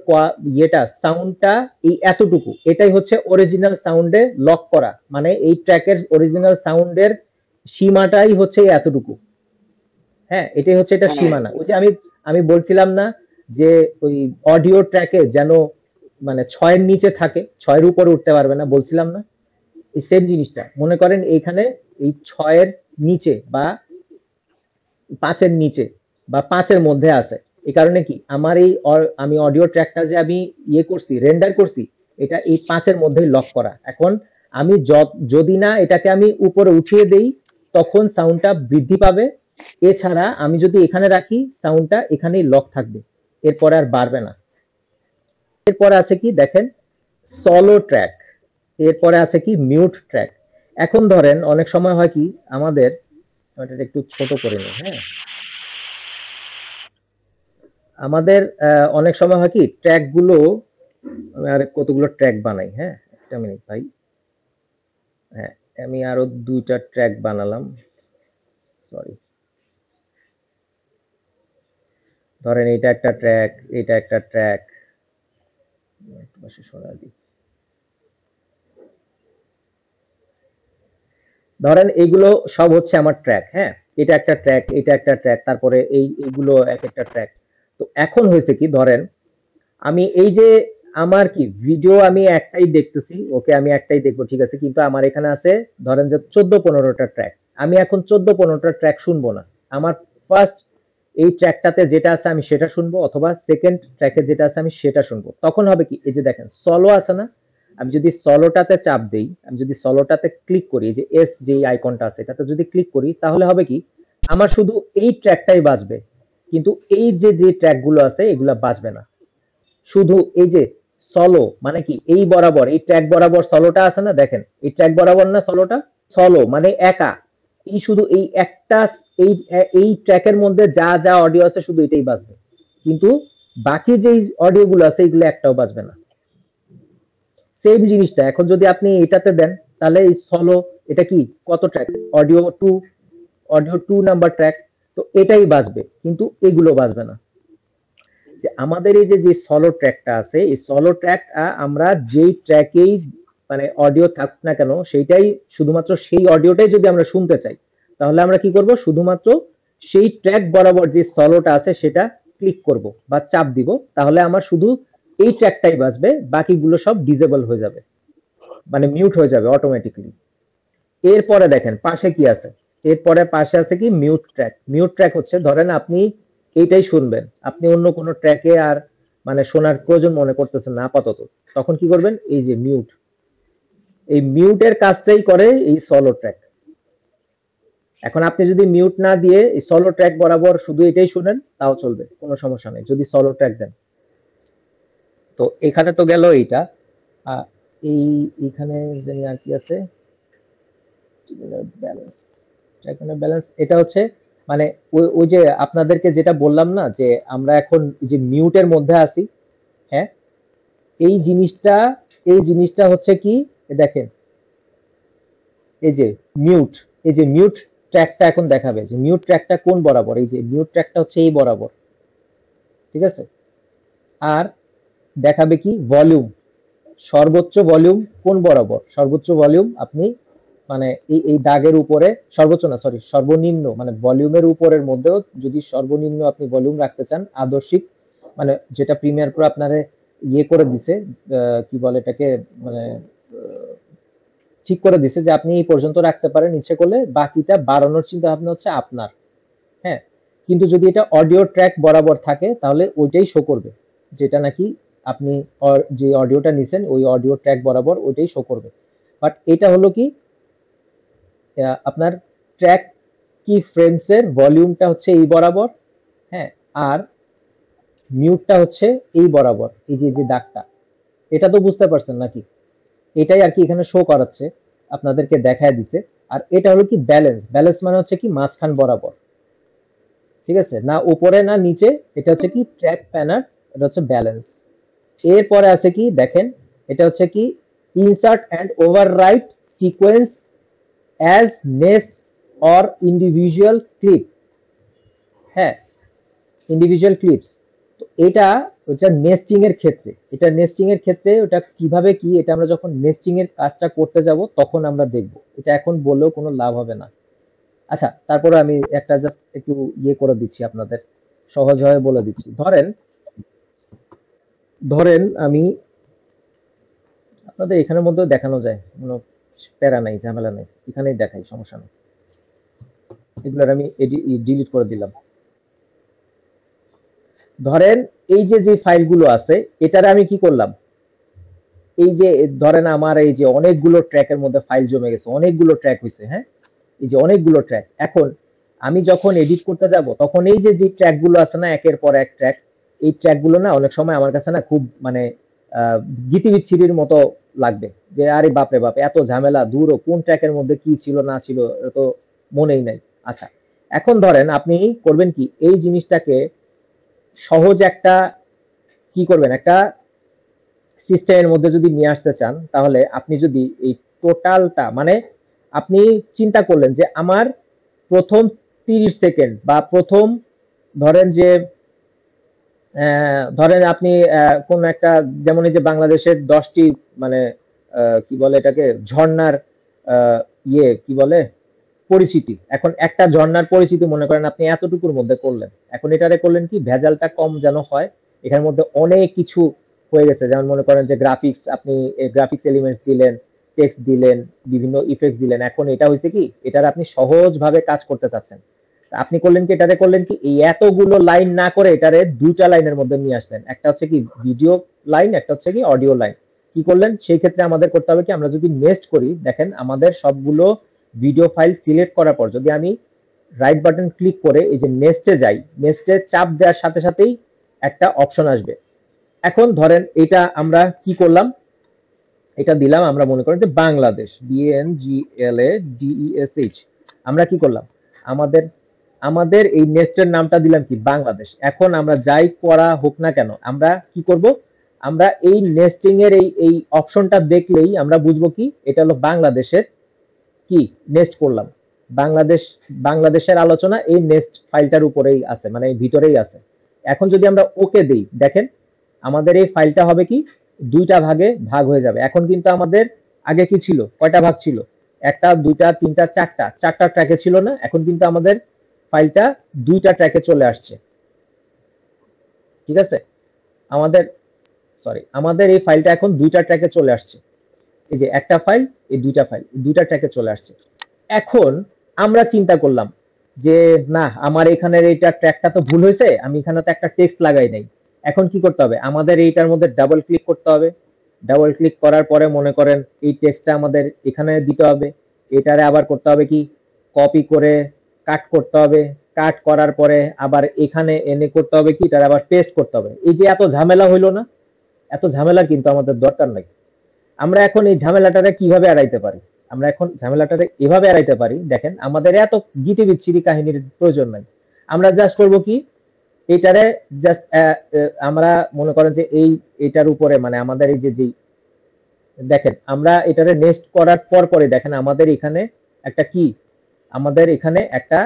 ইয়েটা সাউন্ডটা এই এতটুকু, এটাই হচ্ছে অরিজিনাল সাউন্ডে লক করা, মানে এই ট্র্যাকের অরিজিনাল সাউন্ডের সীমাটাই হচ্ছে এতটুকু। হ্যাঁ, এটাই হচ্ছে এটা সীমানা। ওই যে আমি বলছিলাম না যে ওই অডিও ট্র্যাকে যেন মানে 6-এর নিচে থাকে, 6-এর উপরে উঠতে পারবে না, বলছিলাম না? এই সেম জিনিসটা মনে করেন এইখানে এই 6-এর নিচে বা 5-এর নিচে বা 5-এর মধ্যে আছে। এই কারণে কি আমার এই আমি অডিও ট্র্যাকটা যে আমি ইয়ে করছি, রেন্ডার করছি, এটা এই 5-এর মধ্যেই লক করা। এখন আমি যদি না এটাকে আমি উপরে উঠিয়ে দেই তখন সাউন্ডটা বৃদ্ধি পাবে। এছাড়া আমি যদি এখানে রাখি সাউন্ডটা এখানেই লক থাকবে, এরপরে আর বাড়বে না। এরপরে আছে কি দেখেন সলো ট্র্যাক, এরপরে আছে কি মিউট ট্র্যাক। এখন ধরেন অনেক সময় হয় কি আমাদের, এটা একটু ছোট করে নিই, হ্যাঁ, আমাদের অনেক সময় হয় কি ট্র্যাক গুলো, আমি আর কতগুলো ট্র্যাক বানাই, হ্যাঁ, একটা মিনিট ভাই, হ্যাঁ, আমি আরো 2টা ট্র্যাক বানালাম, সরি। ধরেন এটা একটা ট্র্যাক, এটা একটা ট্র্যাক, ধরেন এইগুলো সব হচ্ছে আমার ট্র্যাক, হ্যাঁ, এটা একটা ট্র্যাক, এটা একটা ট্র্যাক, তারপরে এইগুলো এক একটা ট্র্যাক। তো এখন হয়েছে কি, ধরেন আমি এই যে আমার কি ভিডিও আমি একটাই দেখতেছি, ওকে আমি একটাই দেখবো, ঠিক আছে, কিন্তু আমার এখানে আছে ধরেন যে 14-15টা ট্র্যাক। আমি এখন 14-15টা ট্র্যাক শুনবো না। আমার ফার্স্ট এই ট্র্যাকটাতে যেটা আছে আমি সেটা শুনবো, অথবা সেকেন্ড ট্র্যাকে যেটা আছে আমি সেটা শুনবো। তখন হবে কি, এই যে দেখেন সলো আছে না, আমি যদি সলোটাতে চাপ দেই, আমি যদি সলোটাতে ক্লিক করি, যে এস যে আইকনটা আছে এটাতে যদি ক্লিক করি, তাহলে হবে কি আমার শুধু এই ট্র্যাকটাই বাজবে, কিন্তু এই যে যে ট্র্যাকগুলো আছে এগুলা বাজবে না। শুধু এই যে সলো মানে কি এই বরাবর এই ট্র্যাক বরাবর সলোটা আছে না, দেখেন এই ট্র্যাক বরাবর না সলোটা, সলো মানে একা, এই শুধু এই একটা এই এই ট্র্যাকের মধ্যে যা যা অডিও আছে শুধু এটাই বাজবে, কিন্তু বাকি যে অডিও গুলো আছে এগুলো একটাও বাজবে না। সেম জিনিসটা এখন যদি আপনি এটাতে দেন, তাহলে এই সলো এটা কি কত track, audio two number track, তো এটাই বাজবে, কিন্তু এগুলো বাজবে না। যে আমাদের এই যে যে সলো ট্র্যাকটা আছে এই সলো ট্র্যাকটা আমরা যেই ট্র্যাকেই মানে অডিও থাক না কেন সেইটাই শুধুমাত্র সেই অডিওটাই যদি আমরা শুনতে চাই, তাহলে আমরা কি করব, শুধুমাত্র সেই ট্র্যাক বরাবর যে সলোটা আছে সেটা ক্লিক করব বা চাপ দিব, তাহলে আমার শুধু এই ট্র্যাকটাই বাজবে, বাকিগুলো সব ডিসেবল হয়ে যাবে, মানে মিউট হয়ে যাবে অটোমেটিক্যালি। এরপরে দেখেন পাশে কি আছে, এরপরে পাশে আছে কি মিউট ট্র্যাক। মিউট ট্র্যাক হচ্ছে ধরেন আপনি এইটাই শুনবেন, আপনি অন্য কোনো ট্র্যাকে আর মানে শোনার প্রয়োজন মনে করতেছেন না আপাতত, তখন কি করবেন, এই যে মিউট, এই মিউটের কাজটাই করে এই সলো ট্র্যাক। এখন আপনি যদি মিউট না দিয়ে এই সলো ট্র্যাক বরাবর শুধু এটাই শুনেন তাও চলবে, কোনো সমস্যা নেই যদি সলো ট্র্যাক দেন। তো এখানে তো গেল এইটা। আহ, এই এখানে জানি আর কি আছে, ব্যালেন্স, এখানে ব্যালেন্স এটা হচ্ছে মানে ওই ওই যে আপনাদেরকে যেটা বললাম না যে আমরা এখন যে মিউটের মধ্যে আছি, হ্যাঁ, এই জিনিসটা, এই জিনিসটা হচ্ছে কি, দেখেন এই যে মিউট, এই যে মিউট ট্র্যাকটা এখন দেখাবে যে মিউট ট্র্যাকটা কোন বরাবর, এই যে মিউট ট্র্যাকটা হচ্ছে এই বরাবর, ঠিক আছে। আর দেখাবে কি ভলিউম, সর্বোচ্চ ভলিউম কোন বরাবর, সর্বোচ্চ ভলিউম আপনি মানে এই দাগের উপরে, সর্বোচ্চ না সরি সর্বনিম্ন, মানে ভলিউমের উপরের মধ্যেও যদি সর্বনিম্ন আপনি ভলিউম রাখতে চান আদর্শিক, মানে যেটা প্রিমিয়ার প্রো আপনারে ইয়ে করে দিছে, কি বলে এটাকে, মানে ঠিক করে দিছে যে আপনি এই পর্যন্ত রাখতে পারেন, ইচ্ছে করলে বাকিটা বাড়ানোর চিন্তা ভাবনা হচ্ছে আপনার, হ্যাঁ। কিন্তু যদি এটা অডিও ট্র্যাক বরাবর থাকে তাহলে ওইটাই শো করবে, যেটা নাকি আপনি যে অডিওটা নিছেন ওই অডিও ট্র্যাক বরাবর ওইটাই শো করবে। বাট এটা হলো কি, আপনার ট্র্যাক কি ফ্রেমসের ভলিউমটা হচ্ছে এই বরাবর, হ্যাঁ, আর মিউটটা হচ্ছে এই বরাবর, এই যে যে দাগটা, এটা তো বুঝতে পারছেন নাকি, এটাই আর কি এখানে শো করাচ্ছে, আপনাদেরকে দেখায় দিছে। আর এটা হলো কি ব্যালেন্স, ব্যালেন্স মানে হচ্ছে কি মাঝখান বরাবর, ঠিক আছে, না উপরে না নিচে, এটা হচ্ছে কি ট্র্যাক প্যানার, এটা হচ্ছে ব্যালেন্স। এরপরে আছে কি দেখেন, এটা হচ্ছে কি insert and overwrite sequence as next or individual clip, হ্যাঁ, ইন্ডিভিজুয়াল ক্লিপস। তো এটা হচ্ছে নেস্টিং এর ক্ষেত্রে, এটা নেস্টিং এর ক্ষেত্রে ওটা কিভাবে কি, এটা আমরা যখন নেস্টিং এর কাজটা করতে যাব তখন আমরা দেখব, এটা এখন বললেও কোনো লাভ হবে না। আচ্ছা, তারপরে আমি একটা জাস্ট একটু ইয়ে করে দিচ্ছি আপনাদের, সহজভাবে বলে দিচ্ছি। ধরেন ধরেন আমি আপনাদের এখানের মধ্যেও দেখানো যায়, কোনো প্যারা নাই, ঝামেলা নাই, এখানেই দেখাই, সমস্যা নেই। এগুলোর আমি ডিলিট করে দিলাম। ধরেন এই যে যে ফাইলগুলো আছে এটারে আমি কি করলাম, এই যে ধরেন আমার এই যে অনেকগুলো ট্র্যাকের মধ্যে ফাইল জমে গেছে, অনেকগুলো ট্র্যাক হয়েছে, হ্যাঁ, এই যে অনেকগুলো ট্র্যাক, এখন আমি যখন এডিট করতে যাব তখন এই যে যে ট্র্যাকগুলো আছে না একের পর এক ট্র্যাক, এই ট্র্যাকগুলো না অনেক সময় আমার কাছে না খুব মানে গিতিবিচ্ছিরির মতো লাগবে, যে আরে বাপরে বাপ এত ঝামেলা, দূরও কোন ট্র্যাকের মধ্যে কি ছিল না ছিল এটা তো মনেই নাই। আচ্ছা, এখন ধরেন আপনি করবেন কি, এই জিনিসটাকে সহজ একটা কি করবেন, একটা সিস্টেমের মধ্যে যদি নিয়ে আসতে চান তাহলে আপনি যদি এই টোটালটা মানে আপনি চিন্তা করলেন যে আমার প্রথম 30 সেকেন্ড বা প্রথম ধরেন যে ধরেন আপনি কোন একটা, যেমন এই যে বাংলাদেশের 10টি মানে কি বলে এটাকে ঝর্ণার ইয়ে কি বলে পরিচিতি, এখন একটা ঝর্ণার পরিচিতি মনে করেন আপনি এতটুকুর মধ্যে করলেন, এখন এটারে করলেন কি ভেজালটা কম যেন হয়, এখানের মধ্যে অনেক কিছু হয়ে গেছে, যেমন মনে করেন যে গ্রাফিক্স, আপনি গ্রাফিক্স এলিমেন্টস দিলেন, টেক্সট দিলেন, বিভিন্ন ইফেক্টস দিলেন, এখন এটা হয়েছে কি এটার আপনি সহজভাবে কাজ করতে চাচ্ছেন, আপনি করলেন কি এটারে করলেন কি এই এতগুলো লাইন না করে এটারে দুইটা লাইনের মধ্যে নিয়ে আসলেন, একটা হচ্ছে কি ভিডিও লাইন, একটা হচ্ছে কি অডিও লাইন। কি করলেন সেই ক্ষেত্রে আমাদের করতে হবে কি, আমরা যদি নেস্ট করি দেখেন আমাদের সবগুলো ভিডিও ফাইল সিলেক্ট করার পর যদি আমি রাইট বাটন ক্লিক করে এই যে নেস্টে যাই, নেস্টে চাপ দেওয়ার সাথে সাথেই একটা অপশন আসবে। এখন ধরেন এটা আমরা কি করলাম, এটা দিলাম আমরা মনে করেন যে বাংলাদেশ, BNGLADESH, আমরা কি করলাম, আমাদের আমাদের এই নেস্টের নামটা দিলাম কি বাংলাদেশ। এখন আমরা যাই করা হোক না কেন আমরা কি করব, আমরা এই নেস্টিং এর এই অপশনটা দেখলেই আমরা বুঝবো কি এটা হলো বাংলাদেশের কি নেস্ট করলাম, বাংলাদেশ, বাংলাদেশের আলোচনা এই নেস্ট ফাইলটার উপরেই আছে, মানে ভিতরেই আছে। এখন যদি আমরা ওকে দেই দেখেন আমাদের এই ফাইলটা হবে কি দুইটা ভাগে ভাগ হয়ে যাবে। এখন কিন্তু আমাদের আগে কি ছিল, কয়টা ভাগ ছিল, একটা দুইটা তিনটা চারটা, চারটা ট্র্যাকে ছিল না, এখন কিন্তু আমাদের ফাইলটা দুইটা ট্র্যাকে চলে আসছে, ঠিক আছে। আমাদের আমাদের এই ফাইলটা এখন দুইটা ট্র্যাকে চলে আসছে, এই যে একটা ফাইল, এই দুইটা ফাইল দুইটা ট্র্যাকে চলে আসছে। এখন আমরা চিন্তা করলাম যে না, আমার এখানের এইটা ট্র্যাকটা তো ভুল হয়েছে, আমি এখানে তো একটা টেক্সট লাগাই নাই। এখন কি করতে হবে, আমাদের এইটার মধ্যে ডাবল ক্লিক করতে হবে। ডাবল ক্লিক করার পরে মনে করেন এই টেক্সটটা আমাদের এখানে দিতে হবে। এটারে আবার করতে হবে কি, কপি করে কাট করতে হবে। কাট করার পরে আবার এখানে এনে করতে হবে কি, এটার আবার পেস্ট করতে হবে। এই যে এত ঝামেলা হইলো না, এত ঝামেলা কিন্তু আমাদের দরকার নাই। আমরা এখন এই ঝামেলাটারে কিভাবে এড়াইতে পারি, আমরা এখন ঝামেলাটারে এভাবে এড়াইতে পারি। দেখেন, আমাদের এত গিটি বিচ্ছিরি কাহিনীর প্রয়োজন নাই। আমরা জাস্ট করব কি, এটারে জাস্ট আমরা মনে করেন যে এটার উপরে মানে আমাদের এই যে দেখেন, আমরা এটারে নেক্সট করার পর পরে দেখেন আমাদের এখানে একটা কি, আমাদের এখানে একটা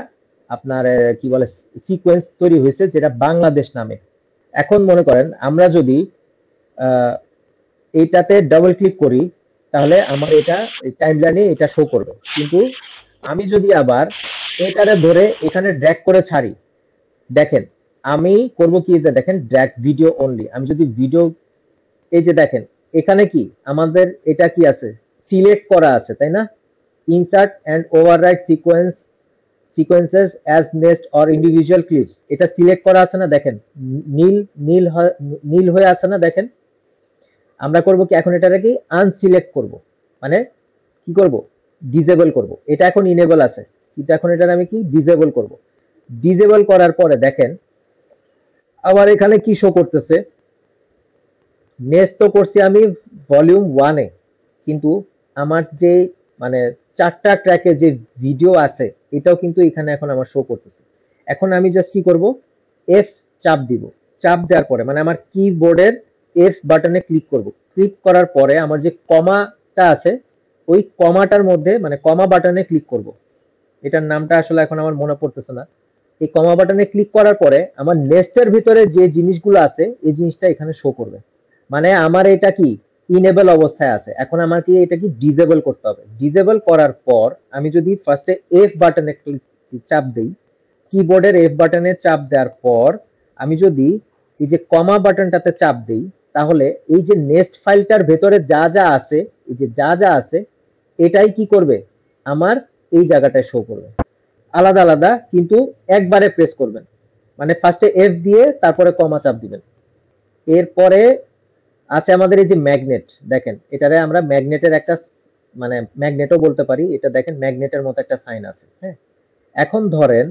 আপনার কি বলে সিকোয়েন্স তৈরি হয়েছে যেটা বাংলাদেশ নামে। এখন মনে করেন আমরা যদি এইটাতে ডাবল ক্লিক করি, তাহলে আমার এটা টাইমলাইনে এটা শো করবে। কিন্তু আমি যদি আবার এটারে ধরে এখানে ড্র্যাগ করে ছাড়ি, দেখেন আমি করব কি, দেখেন ড্র্যাগ ভিডিও অনলি। আমি যদি ভিডিও, এই যে দেখেন এখানে কি আমাদের এটা কি আছে, সিলেক্ট করা আছে তাই না, insert and overwrite sequences as next or individual clips, এটা সিলেক্ট করা আছে না, দেখেন নীল নীল নীল হয়ে আছে না। দেখেন আমরা করব কি, এখন এটাকে কি আনসিলেক্ট করব, মানে কি করব, ডিসেবল করব। এটা এখন ইনেবল আছে, কিন্তু এখন এটা আমি কি ডিসেবল করব। ডিসেবল করার পরে দেখেন আবার এখানে কি শো করতেছে, নেক্সট তো করছি আমি ভলিউম 1 এ, কিন্তু আমার যে মানে 4টা ট্র্যাকে যে ভিডিও আছে এটাও কিন্তু এখানে এখন আমার শো করতেছে। এখন আমি জাস্ট কি করব, এফ চাপ দিব। চাপ দেওয়ার পরে মানে আমার কিবোর্ডের এফ বাটনে ক্লিক করব। ক্লিক করার পরে আমার যে কমাটা আছে ওই কমাটার মধ্যে মানে কমা বাটনে ক্লিক করব। এটার নামটা আসলে এখন আমার মনে পড়তেছে না। এই কমা বাটনে ক্লিক করার পরে আমার নেক্সটের ভিতরে যে জিনিসগুলো আছে এই জিনিসটা এখানে শো করবে। মানে আমার এটা কি ইনেবল অবস্থায় আছে। এখন আমার কি এটা কি ডিসেবল করতে হবে। ডিসেবল করার পর আমি যদি ফার্স্টে এফ বাটনে চাপ দেই, কিবোর্ডের এফ বাটনে চাপ দেওয়ার পর আমি যদি এই যে কমা বাটনটাতে চাপ দেই, তাহলে এই যে নেক্সট ফাইলটার ভেতরে যা যা আছে, এই যে যা যা আছে এটাই কি করবে, আমার এই জায়গাটায় শো করবে আলাদা আলাদা, কিন্তু একবারে প্রেস করবেন। মানে ফার্স্টে এফ দিয়ে তারপরে কমা চাপ দিবেন। এরপরে আছে আমাদের এই যে ম্যাগনেট, দেখেন এটারে আমরা ম্যাগনেটের একটা মানে ম্যাগনেটও বলতে পারি। এটা দেখেন ম্যাগনেটের মতো একটা সাইন আছে। হ্যাঁ, এখন ধরেন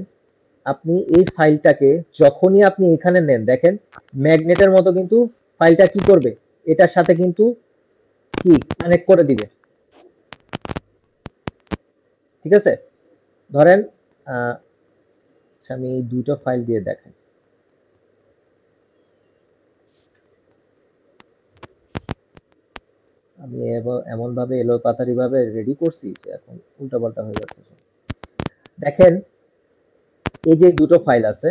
আপনি এই ফাইলটাকে যখনই আপনি এখানে নেন, দেখেন ম্যাগনেটের মতো কিন্তু ফাইলটা কি করবে, এটার সাথে কিন্তু কি কানেক্ট করে দিবে। ঠিক আছে, ধরেন আচ্ছা আমি এই দুটো ফাইল দিয়ে দেখাই। আমি এমন ভাবে এলোপাতাড়ি ভাবে রেডি করছি যে এখন উল্টাপাল্টা হয়ে যাচ্ছে। দেখেন এই যে দুটো ফাইল আছে,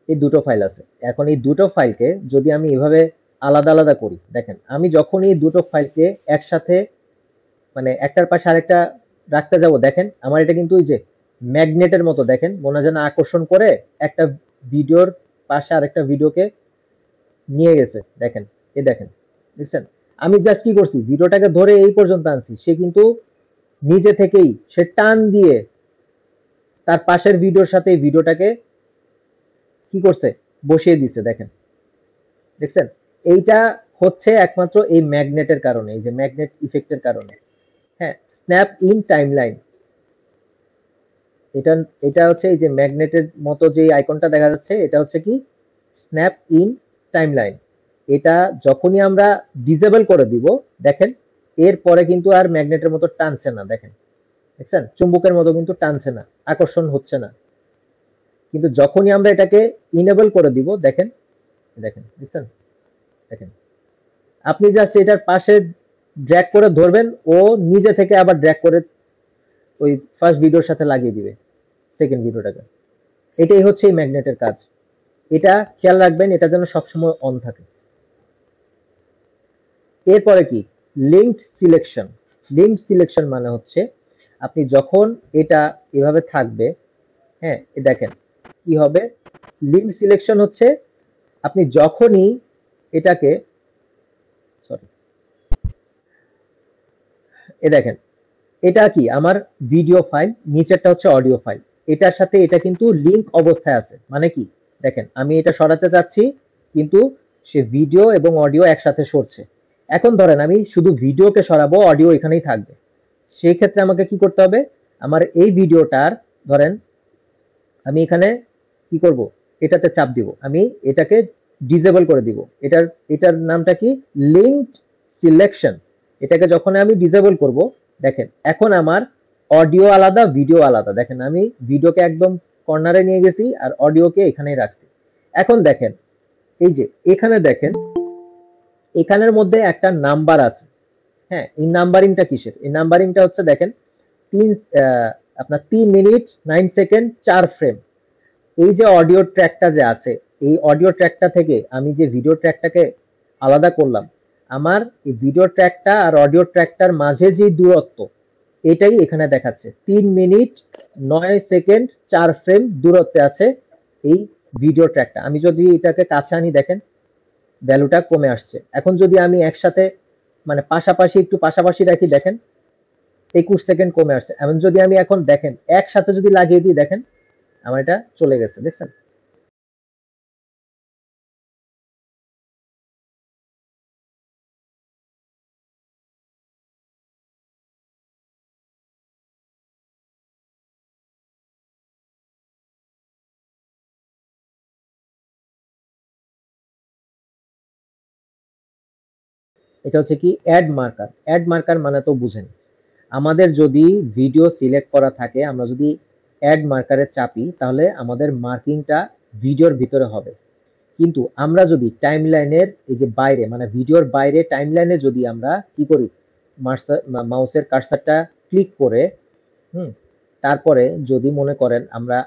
এই দুটো ফাইল আছে। এখন এই দুটো ফাইলকে যদি আমি এভাবে আলাদা আলাদা করি, দেখেন আমি যখন এই দুটো ফাইলকে একসাথে মানে একটার পাশে আরেকটা রাখতে যাব, দেখেন আমার এটা কিন্তু ওই যে ম্যাগনেটের মতো, দেখেন মনে যেন আকর্ষণ করে একটা ভিডিওর পাশে আরেকটা ভিডিওকে নিয়ে গেছে। দেখেন এই দেখেন, বুঝছেন? আমি জাস্ট কি করছি, ভিডিওটাকে ধরে এই পর্যন্ত আনছি, সে কিন্তু নিজে থেকেই সে টান দিয়ে তার পাশের ভিডিওর সাথে এই ভিডিওটাকে কি করছে, বসিয়ে দিছে। দেখেন, দেখছেন? এইটা হচ্ছে একমাত্র এই ম্যাগনেটের কারণে, এই যে ম্যাগনেট ইফেক্টের কারণে। হ্যাঁ, স্ন্যাপ ইন টাইমলাইন, এটা এটা হচ্ছে এই যে ম্যাগনেটের মতো যে আইকনটা দেখা যাচ্ছে, এটা হচ্ছে কি স্ন্যাপ ইন টাইমলাইন। এটা যখনই আমরা ডিসেবল করে দিব, দেখেন এরপরে কিন্তু আর ম্যাগনেটের মতো টানছে না। দেখেন, দেখছেন? চুম্বকের মতো কিন্তু টানছে না, আকর্ষণ হচ্ছে না। কিন্তু যখনই আমরা এটাকে ইনেবল করে দিব, দেখেন দেখেন, বুঝছেন? দেখেন, আপনি জাস্ট এটার পাশে ড্র্যাগ করে ধরবেন, ও নিজে থেকে আবার ড্র্যাগ করে ওই ফার্স্ট ভিডিওর সাথে লাগিয়ে দিবে সেকেন্ড ভিডিওটাকে। এটাই হচ্ছে এই ম্যাগনেটের কাজ। এটা খেয়াল রাখবেন, এটা যেন সবসময় অন থাকে। এরপরে কি, লিঙ্ক সিলেকশন। লিঙ্ক সিলেকশন মানে হচ্ছে আপনি যখন এটা এভাবে থাকবে, হ্যাঁ দেখেন কি হবে, লিঙ্ক সিলেকশন হচ্ছে আপনি যখনই এটাকে সরি এ দেখেন এটা কি আমার ভিডিও ফাইল, নিচেরটা হচ্ছে অডিও ফাইল। এটার সাথে এটা কিন্তু লিংক অবস্থায় আছে। মানে কি দেখেন আমি এটা সরাতে চাচ্ছি কিন্তু সে ভিডিও এবং অডিও একসাথে সরছে। এখন ধরেন আমি শুধু ভিডিওকে সরাবো, অডিও এখানেই থাকবে। সেই ক্ষেত্রে আমাকে কি করতে হবে, আমার এই ভিডিওটার ধরেন আমি এখানে কি করব, এটাতে চাপ দিব, আমি এটাকে ডিসেবল করে দিব। এটার নামটা কি, লিঙ্কড সিলেকশন। এটাকে যখন আমি ডিসেবল করব, দেখেন এখন আমার অডিও আলাদা, ভিডিও আলাদা। দেখেন আমি ভিডিওকে একদম কর্নারে নিয়ে গেছি আর অডিওকে এখানেই রাখছি। এখন দেখেন এই যে এখানে দেখেন এখানের মধ্যে একটা নাম্বার আছে। হ্যাঁ, এই নাম্বারিংটা কিসের, এই নাম্বারিংটা হচ্ছে দেখেন তিন আপনার 3 মিনিট 9 সেকেন্ড 4 ফ্রেম। এই যে অডিও ট্র্যাকটা যে আছে, এই অডিও ট্র্যাকটা থেকে আমি যে ভিডিও ট্র্যাকটাকে আলাদা করলাম, আমার এই ভিডিও ট্র্যাকটা আর অডিও ট্র্যাকটার মাঝে যে দূরত্ব, এটাই এখানে দেখাচ্ছে 3 মিনিট 9 সেকেন্ড 4 ফ্রেম দূরত্বে আছে এই ভিডিও ট্র্যাকটা। আমি যদি এটাকে কাছে আনি, দেখেন ভ্যালুটা কমে আসছে। এখন যদি আমি একসাথে মানে পাশাপাশি একটু পাশাপাশি রাখি, দেখেন 21 সেকেন্ড কমে আসছে। এমন যদি আমি এখন দেখেন একসাথে যদি লাগিয়ে দিই, দেখেন আমার এটা চলে গেছে, দেখছেন? এটা হচ্ছে কি অ্যাড মার্কার। অ্যাড মার্কার মানে তো বুঝেন, আমাদের যদি ভিডিও সিলেক্ট করা থাকে, আমরা যদি অ্যাড মার্কারে চাপি, তাহলে আমাদের মার্কিংটা ভিডিওর ভিতরে হবে। কিন্তু আমরা যদি টাইমলাইনের এই যে বাইরে মানে ভিডিওর বাইরে টাইমলাইনে যদি আমরা কি করি, মাউসের কার্সারটা ক্লিক করে তারপরে যদি মনে করেন আমরা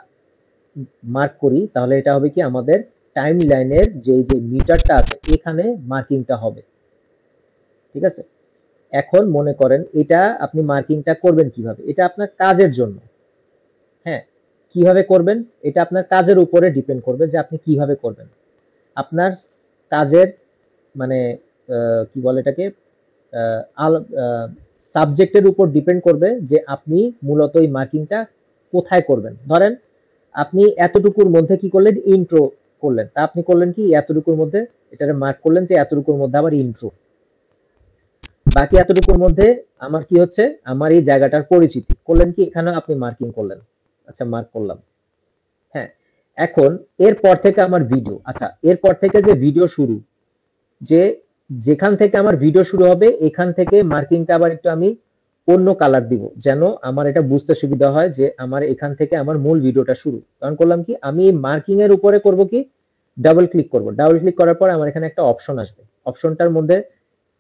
মার্ক করি, তাহলে এটা হবে কি আমাদের টাইমলাইনের যে মিটারটা আছে এখানে মার্কিংটা হবে। ঠিক আছে? এখন মনে করেন এটা আপনি মার্কিংটা করবেন কিভাবে, এটা আপনার কাজের জন্য। হ্যাঁ, কিভাবে করবেন এটা আপনার কাজের উপরে ডিপেন্ড করবে যে আপনি কিভাবে করবেন। আপনার কাজের মানে কি বলে এটাকে সাবজেক্টের উপর ডিপেন্ড করবে যে আপনি মূলত এই মার্কিংটা কোথায় করবেন। ধরেন আপনি এতটুকুর মধ্যে কি করলেন, ইন্ট্রো করলেন, তা আপনি করলেন কি এতটুকুর মধ্যে এটাকে মার্ক করলেন যে এতটুকুর মধ্যে আবার ইন্ট্রো, বাকি এতটুকুর মধ্যে আমার কি হচ্ছে, আমার এই জায়গাটার পরিচিতি করলেন কি এখানে আপনি মার্কিং করলেন। আচ্ছা মার্ক করলাম। হ্যাঁ, এখন এরপর থেকে আমার ভিডিও, আচ্ছা এরপর থেকে যে ভিডিও শুরু, যে যেখান থেকে আমার ভিডিও শুরু হবে এখান থেকে মার্কিংটা আবার একটু আমি অন্য কালার দিব, যেন আমার এটা বুঝতে সুবিধা হয় যে আমার এখান থেকে আমার মূল ভিডিওটা শুরু। কারণ করলাম কি আমি এই মার্কিং এর উপরে করব কি, ডাবল ক্লিক করব। ডাবল ক্লিক করার পর আমার এখানে একটা অপশন আসবে, অপশনটার মধ্যে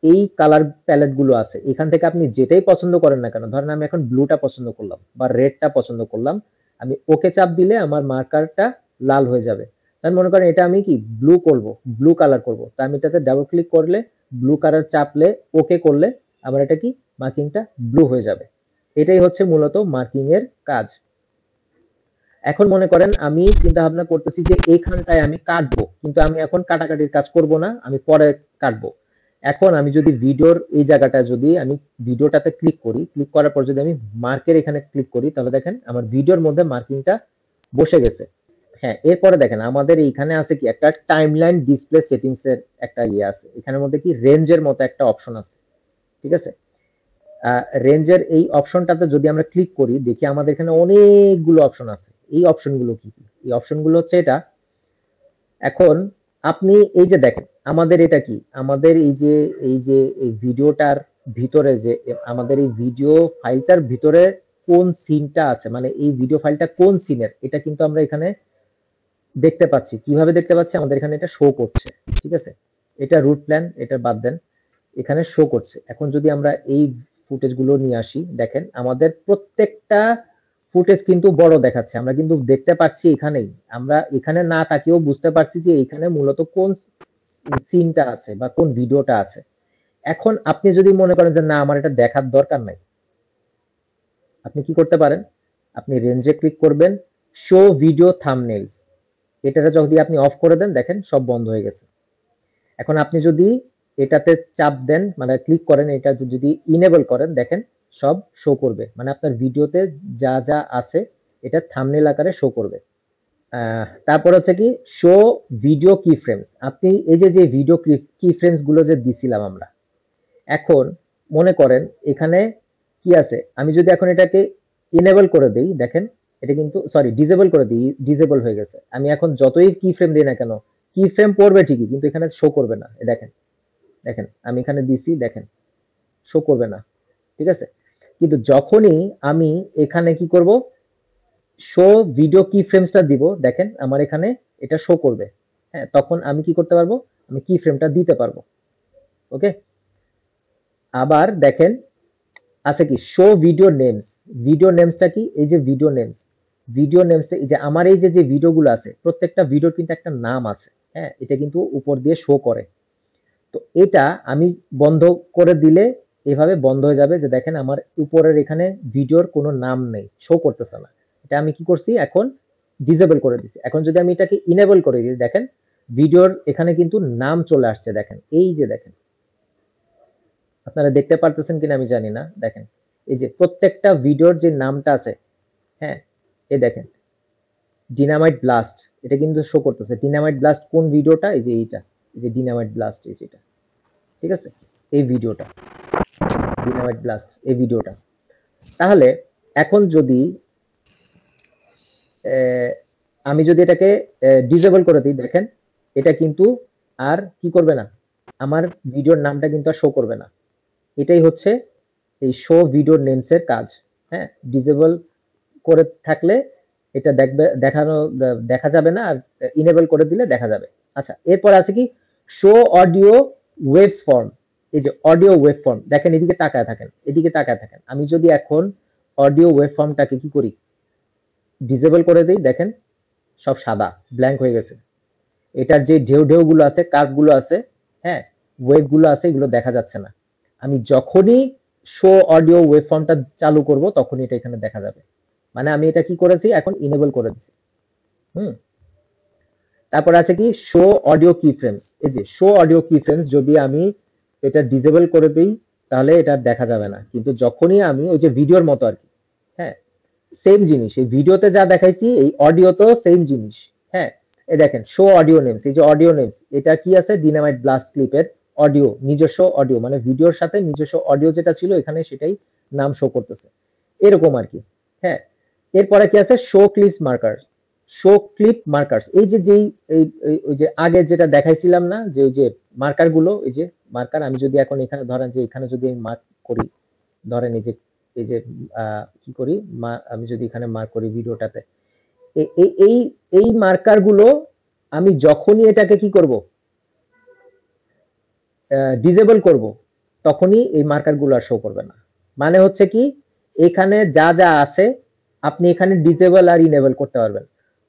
এই কালার প্যালেট গুলো আছে, এখান থেকে আপনি যেটাই পছন্দ করেন না কেন, ধরেন আমি এখন ব্লুটা পছন্দ করলাম বা রেডটা পছন্দ করলাম, আমি ওকে চাপ দিলে আমার মার্কারটা লাল হয়ে যাবে। তাহলে মনে করেন এটা আমি কি ব্লু করব, ব্লু কালার করব, তা আমি এটাতে ডাবল ক্লিক করলে ব্লু কালার চাপলে ওকে করলে আমার এটা কি মার্কিংটা ব্লু হয়ে যাবে। এটাই হচ্ছে মূলত মার্কিং এর কাজ। এখন মনে করেন আমি চিন্তা ভাবনা করতেছি যে এইখানটায় আমি কাটবো, কিন্তু আমি এখন কাটাকাটির কাজ করব না, আমি পরে কাটবো। এখন আমি যদি ভিডিওর এই জায়গাটা যদি আমি ভিডিওটাতে ক্লিক করি, ক্লিক করার পর যদি আমি মার্কের এখানে ক্লিক করি, তাহলে দেখেন আমার ভিডিওর মধ্যে মার্কিংটা বসে গেছে। হ্যাঁ, এরপরে দেখেন আমাদের এইখানে আছে কি একটা টাইমলাইন ডিসপ্লে সেটিংস এর একটা ইয়ে আছে, এখানের মধ্যে কি রেঞ্জের মতো একটা অপশন আছে। ঠিক আছে? রেঞ্জের এই অপশনটাতে যদি আমরা ক্লিক করি, দেখি আমাদের এখানে অনেকগুলো অপশন আছে। এই অপশনগুলো কি কি, এই অপশনগুলো হচ্ছে এটা। এখন আপনি এই যে দেখেন আমাদের এটা কি, আমাদের এই ভিডিওটার ভিতরে যে আমাদের এই ভিডিও ফাইলটার ভিতরে কোন সিনটা আছে, মানে এই ভিডিও ফাইলটা কোন সিনের, এটা কিন্তু আমরা এখানে দেখতে পাচ্ছি। কিভাবে দেখতে পাচ্ছি, আমাদের এখানে এটা শো করছে। ঠিক আছে? এটা রুট প্ল্যান, এটা বাদ দেন, এখানে শো করছে। এখন যদি আমরা এই ফুটেজ গুলো নিয়ে আসি, দেখেন আমাদের প্রত্যেকটা ফুটেজ কিন্তু বড় দেখাচ্ছে, আমরা কিন্তু দেখতে পাচ্ছি এখানেই, আমরা এখানে না তাকিয়েও বুঝতে পারছি যে এখানে মূলত কোন সিনটা আছে বা কোন ভিডিওটা আছে। এখন আপনি যদি মনে করেন যে না আমার এটা দেখার দরকার নাই, আপনি কি করতে পারেন, আপনি রেঞ্জে ক্লিক করবেন, শো ভিডিও থাম্বনেইলস, এটাটা যদি আপনি অফ করে দেন, দেখেন সব বন্ধ হয়ে গেছে। এখন আপনি যদি এটাতে চাপ দেন মানে ক্লিক করেন, এটা যদি ইনেবল করেন, দেখেন সব শো করবে, মানে আপনার ভিডিওতে যা যা আছে এটা থাম্বনেল আকারে শো করবে। তারপর হচ্ছে কি শো ভিডিও কি ফ্রেমস। আপনি এই যে ভিডিও কি ফ্রেমস গুলো যে দিছিলাম আমরা, এখন মনে করেন এখানে কি আছে, আমি যদি এখন এটাকে ইনেবল করে দেই, দেখেন এটা কিন্তু সরি ডিসেবল করে দিই, ডিসেবল হয়ে গেছে। আমি এখন যতই কি ফ্রেম দিই না কেন, কি ফ্রেম পড়বে ঠিকই, কিন্তু এখানে শো করবে না। দেখেন দেখেন আমি এখানে দিছি, দেখেন শো করবে না, ঠিক আছে। কিন্তু যখনই আমি এখানে কি করব, শো ভিডিও কি ফ্রেমসটা দিব, দেখেন আমার এখানে এটা শো করবে। হ্যাঁ, তখন আমি কি করতে পারবো, আমি কি ফ্রেমটা দিতে পারবো। ওকে, আবার দেখেন আছে কি শো ভিডিও নেমস। ভিডিও নেমসটা কি, এই যে ভিডিও নেমস, ভিডিও নেমস এই যে আমার এই যে ভিডিওগুলো আছে প্রত্যেকটা ভিডিওর কিন্তু একটা নাম আছে। হ্যাঁ, এটা কিন্তু উপর দিয়ে শো করে। তো এটা আমি বন্ধ করে দিলে এভাবে বন্ধ হয়ে যাবে, যে দেখেন আমার উপরের এখানে ভিডিওর কোনো নাম নেই, শো করতেছে না। এটা আমি কি করছি, এখন ডিসেবল করে দিছি। এখন যদি আমি এটাকে ইনেবল করে দিই, দেখেন ভিডিওর এখানে কিন্তু নাম চলে আসছে। দেখেন এই যে দেখেন, আপনারা দেখতে পারতেছেন কিনা আমি জানি না, দেখেন এই যে প্রত্যেকটা ভিডিওর যে নামটা আছে, হ্যাঁ এই দেখেন ডিনামাইট ব্লাস্ট, এটা কিন্তু শো করতেছে। ডিনামাইট ব্লাস্ট কোন ভিডিওটা, এই যে এইটা, এই যে ডিনামাইট ব্লাস্ট, এই যেটা, ঠিক আছে, এই ভিডিওটা ডিনামাইট ব্লাস্ট, এই ভিডিওটা। তাহলে এখন যদি আমি যদি এটাকে ডিসেবল করে দিই, দেখেন এটা কিন্তু আর কি করবে না, আমার ভিডিওর নামটা কিন্তু আর শো করবে না। এটাই হচ্ছে এই শো ভিডিও নেমস এর কাজ। হ্যাঁ, ডিসেবল করে থাকলে এটা দেখা যাবে না, আর ইনেবল করে দিলে দেখা যাবে। আচ্ছা, এরপর আছে কি শো অডিও ওয়েব ফর্ম। এই যে অডিও ওয়েব ফর্ম, দেখেন এদিকে তাকায় থাকেন, এদিকে তাকায় থাকেন। আমি যদি এখন অডিও ওয়েব ফর্মটাকে কি করি, ডিসেবল করে দিই, দেখেন সব সাদা ব্ল্যাঙ্ক হয়ে গেছে। এটার যে ঢেউ ঢেউ গুলো আছে, কার্ভ গুলো আছে, হ্যাঁ ওয়েভ গুলো আছে, এগুলো দেখা যাচ্ছে না। আমি যখনই শো অডিও ওয়েব ফর্মটা চালু করব তখনই এটা এখানে দেখা যাবে। মানে আমি এটা কি করেছি, এখন ইনেবল করে দিচ্ছি। হুম, তারপর আছে কি শো অডিও কি ফ্রেমস। এই যে শো অডিও কি ফ্রেমস যদি আমি এটা ডিসেবল করে দিই তাহলে এটা দেখা যাবে না, কিন্তু যখনই আমি ওই যে ভিডিওর মতো আর কি, হ্যাঁ সেম জিনিস, এই ভিডিওতে যা দেখাইছি এই অডিওতেও সেম জিনিস। হ্যাঁ, এই দেখেন শো অডিও নেমস, এই যে অডিও নেমস, এটা কি আছে ডিনামাইট ব্লাস্ট ক্লিপের অডিও, নিজস্ব অডিও, মানে ভিডিওর সাথে নিজস্ব অডিও যেটা ছিল এখানে সেটাই নাম শো করতেছে, এরকম আর কি। হ্যাঁ, এরপরে কি আছে show clip marker. Show clip markers, এই যে যেই ওই যে আগে যেটা দেখাইছিলাম না, যে ওই যে মার্কার গুলো, এই যে মার্কার, আমি যদি এখন এখানে ধরেন যে এখানে যদি আমি মার্ক করি, ধরেন এই যে কি করি, আমি যদি এখানে মার্ক করি ভিডিওটাতে, এই এই মার্কার গুলো আমি যখনই এটাকে কি করব, ডিসেবল করব, তখনই এই মার্কার গুলো আর শো করবে না। মানে হচ্ছে কি এখানে যা যা আছে আপনি এখানে ডিসেবল আর ইনেবল করতে পারবেন।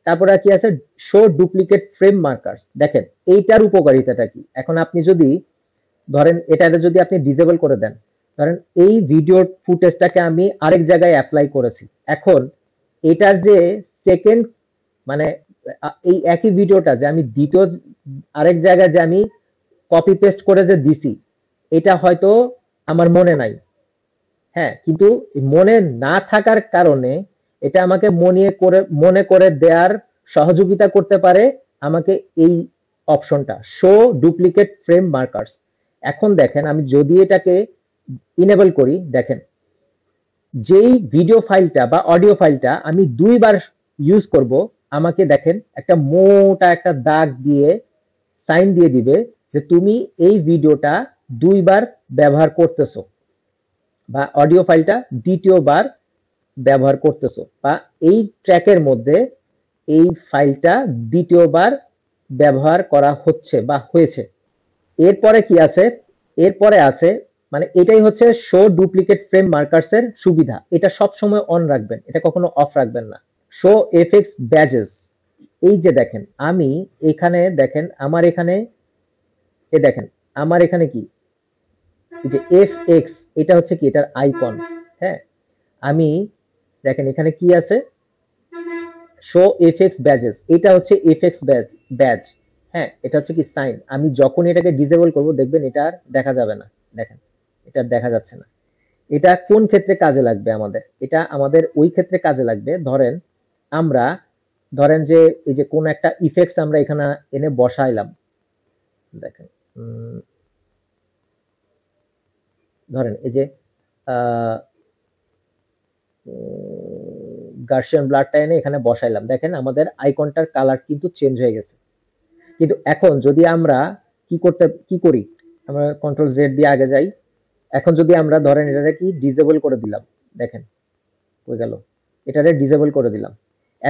তারপরে কি আছে শো ডুপ্লিকেট ফ্রেম মার্কার্স। দেখেন এইটার উপকারিতাটা কি, এখন আপনি যদি ধরেন এটা যদি আপনি ডিসেবল করে দেন, ধরেন এই ভিডিও ফুটেজটাকে আমি আরেক জায়গায় অ্যাপ্লাই করেছি, এখন এটার যে সেকেন্ড মানে এই একই ভিডিওটা যে আমি দ্বিতীয় আরেক জায়গায় যে আমি কপি পেস্ট করে যে দিছি, এটা হয়তো আমার মনে নাই। হ্যাঁ, কিন্তু মনে না থাকার কারণে এটা আমাকে মনে করে দেওয়ার সহযোগিতা করতে পারে আমাকে এই অপশনটা শো ডুপ্লিকেট ফ্রেম মার্কার্স। এখন দেখেন আমি যদি এটাকে ইনেবল করি, দেখেন যেই ভিডিও ফাইলটা বা অডিও ফাইলটা আমি দুইবার ইউজ করব, আমাকে দেখেন একটা মোটা একটা দাগ দিয়ে সাইন দিয়ে দিবে যে তুমি এই ভিডিওটা দুইবার ব্যবহার করতেছো, বা অডিও ফাইলটা দ্বিতীয়বার ব্যবহার করতেছো, বা এই ট্র্যাকের মধ্যে এই ফাইলটা দ্বিতীয়বার ব্যবহার করা হচ্ছে বা হয়েছে। এরপরে কি আছে, এরপরে আছে মানে এটাই হচ্ছে শো ডুপ্লিকেট ফ্রেম মার্কার্স এর সুবিধা। এটা সব সময় অন রাখবেন, এটা কখনো অফ রাখবেন না। শো এফএক্স ব্যাজেস, এই যে দেখেন আমি এখানে দেখেন আমার এখানে দেখেন আমার এখানে কি এই যে এফ এক্স, এটা হচ্ছে কি এটার আইকন। হ্যাঁ, আমি দেখেন এখানে কি আছে শো এফএক্স ব্যাজেস, এটা হচ্ছে এফএক্স ব্যাজ। হ্যাঁ, এটা হচ্ছে কি সাইন, আমি যখন এটাকে ডিসেবল করব দেখবেন এটা আর দেখা যাবে না। দেখেন এটা দেখা যাচ্ছে না। এটা কোন ক্ষেত্রে কাজে লাগবে আমাদের? এটা আমাদের ওই ক্ষেত্রে কাজে লাগবে, আমরা ধরেন যে এই যে কোন একটা ইফেক্টস আমরা এখানে এনে বসাইলাম, দেখেন ধরেন এই যে গার্সিয়ান ব্লাডটা এনে এখানে বসাইলাম, দেখেন আমাদের আইকনটার কালার কিন্তু চেঞ্জ হয়ে গেছে। কিন্তু এখন যদি আমরা কি করি, আমরা কন্ট্রোল জেড দিয়ে আগে যাই। এখন যদি আমরা ধরেন এটাকে কি ডিসেবল করে দিলাম, দেখেন হয়ে গেল, এটারে ডিসেবল করে দিলাম।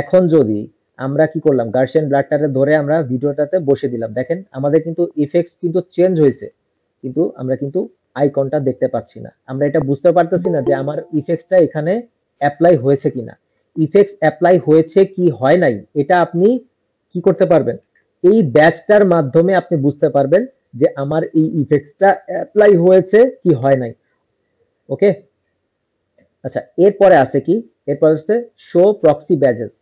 এখন যদি আমরা কি করলাম, গার্সিয়ান ব্লাডটারে ধরে আমরা ভিডিওটাতে বসে দিলাম, দেখেন আমাদের কিন্তু ইফেক্টস কিন্তু চেঞ্জ হয়েছে, কিন্তু আমরা কিন্তু আইকনটা দেখতে পাচ্ছি না। আমরা এটা বুঝতে পারতেছি না যে আমার ইফেক্টসটা এখানে অ্যাপ্লাই হয়েছে কিনা। ইফেক্টস অ্যাপ্লাই হয়েছে কি হয় নাই, এটা আপনি কি করতে পারবেন, এই ব্যাচটার মাধ্যমে আপনি বুঝতে পারবেন যে আমার এই ইফেক্টসটা অ্যাপ্লাই হয়েছে কি হয় নাই। ওকে, আচ্ছা এরপরে আছে কি, এরপর হচ্ছে শো প্রক্সি ব্যাজেস।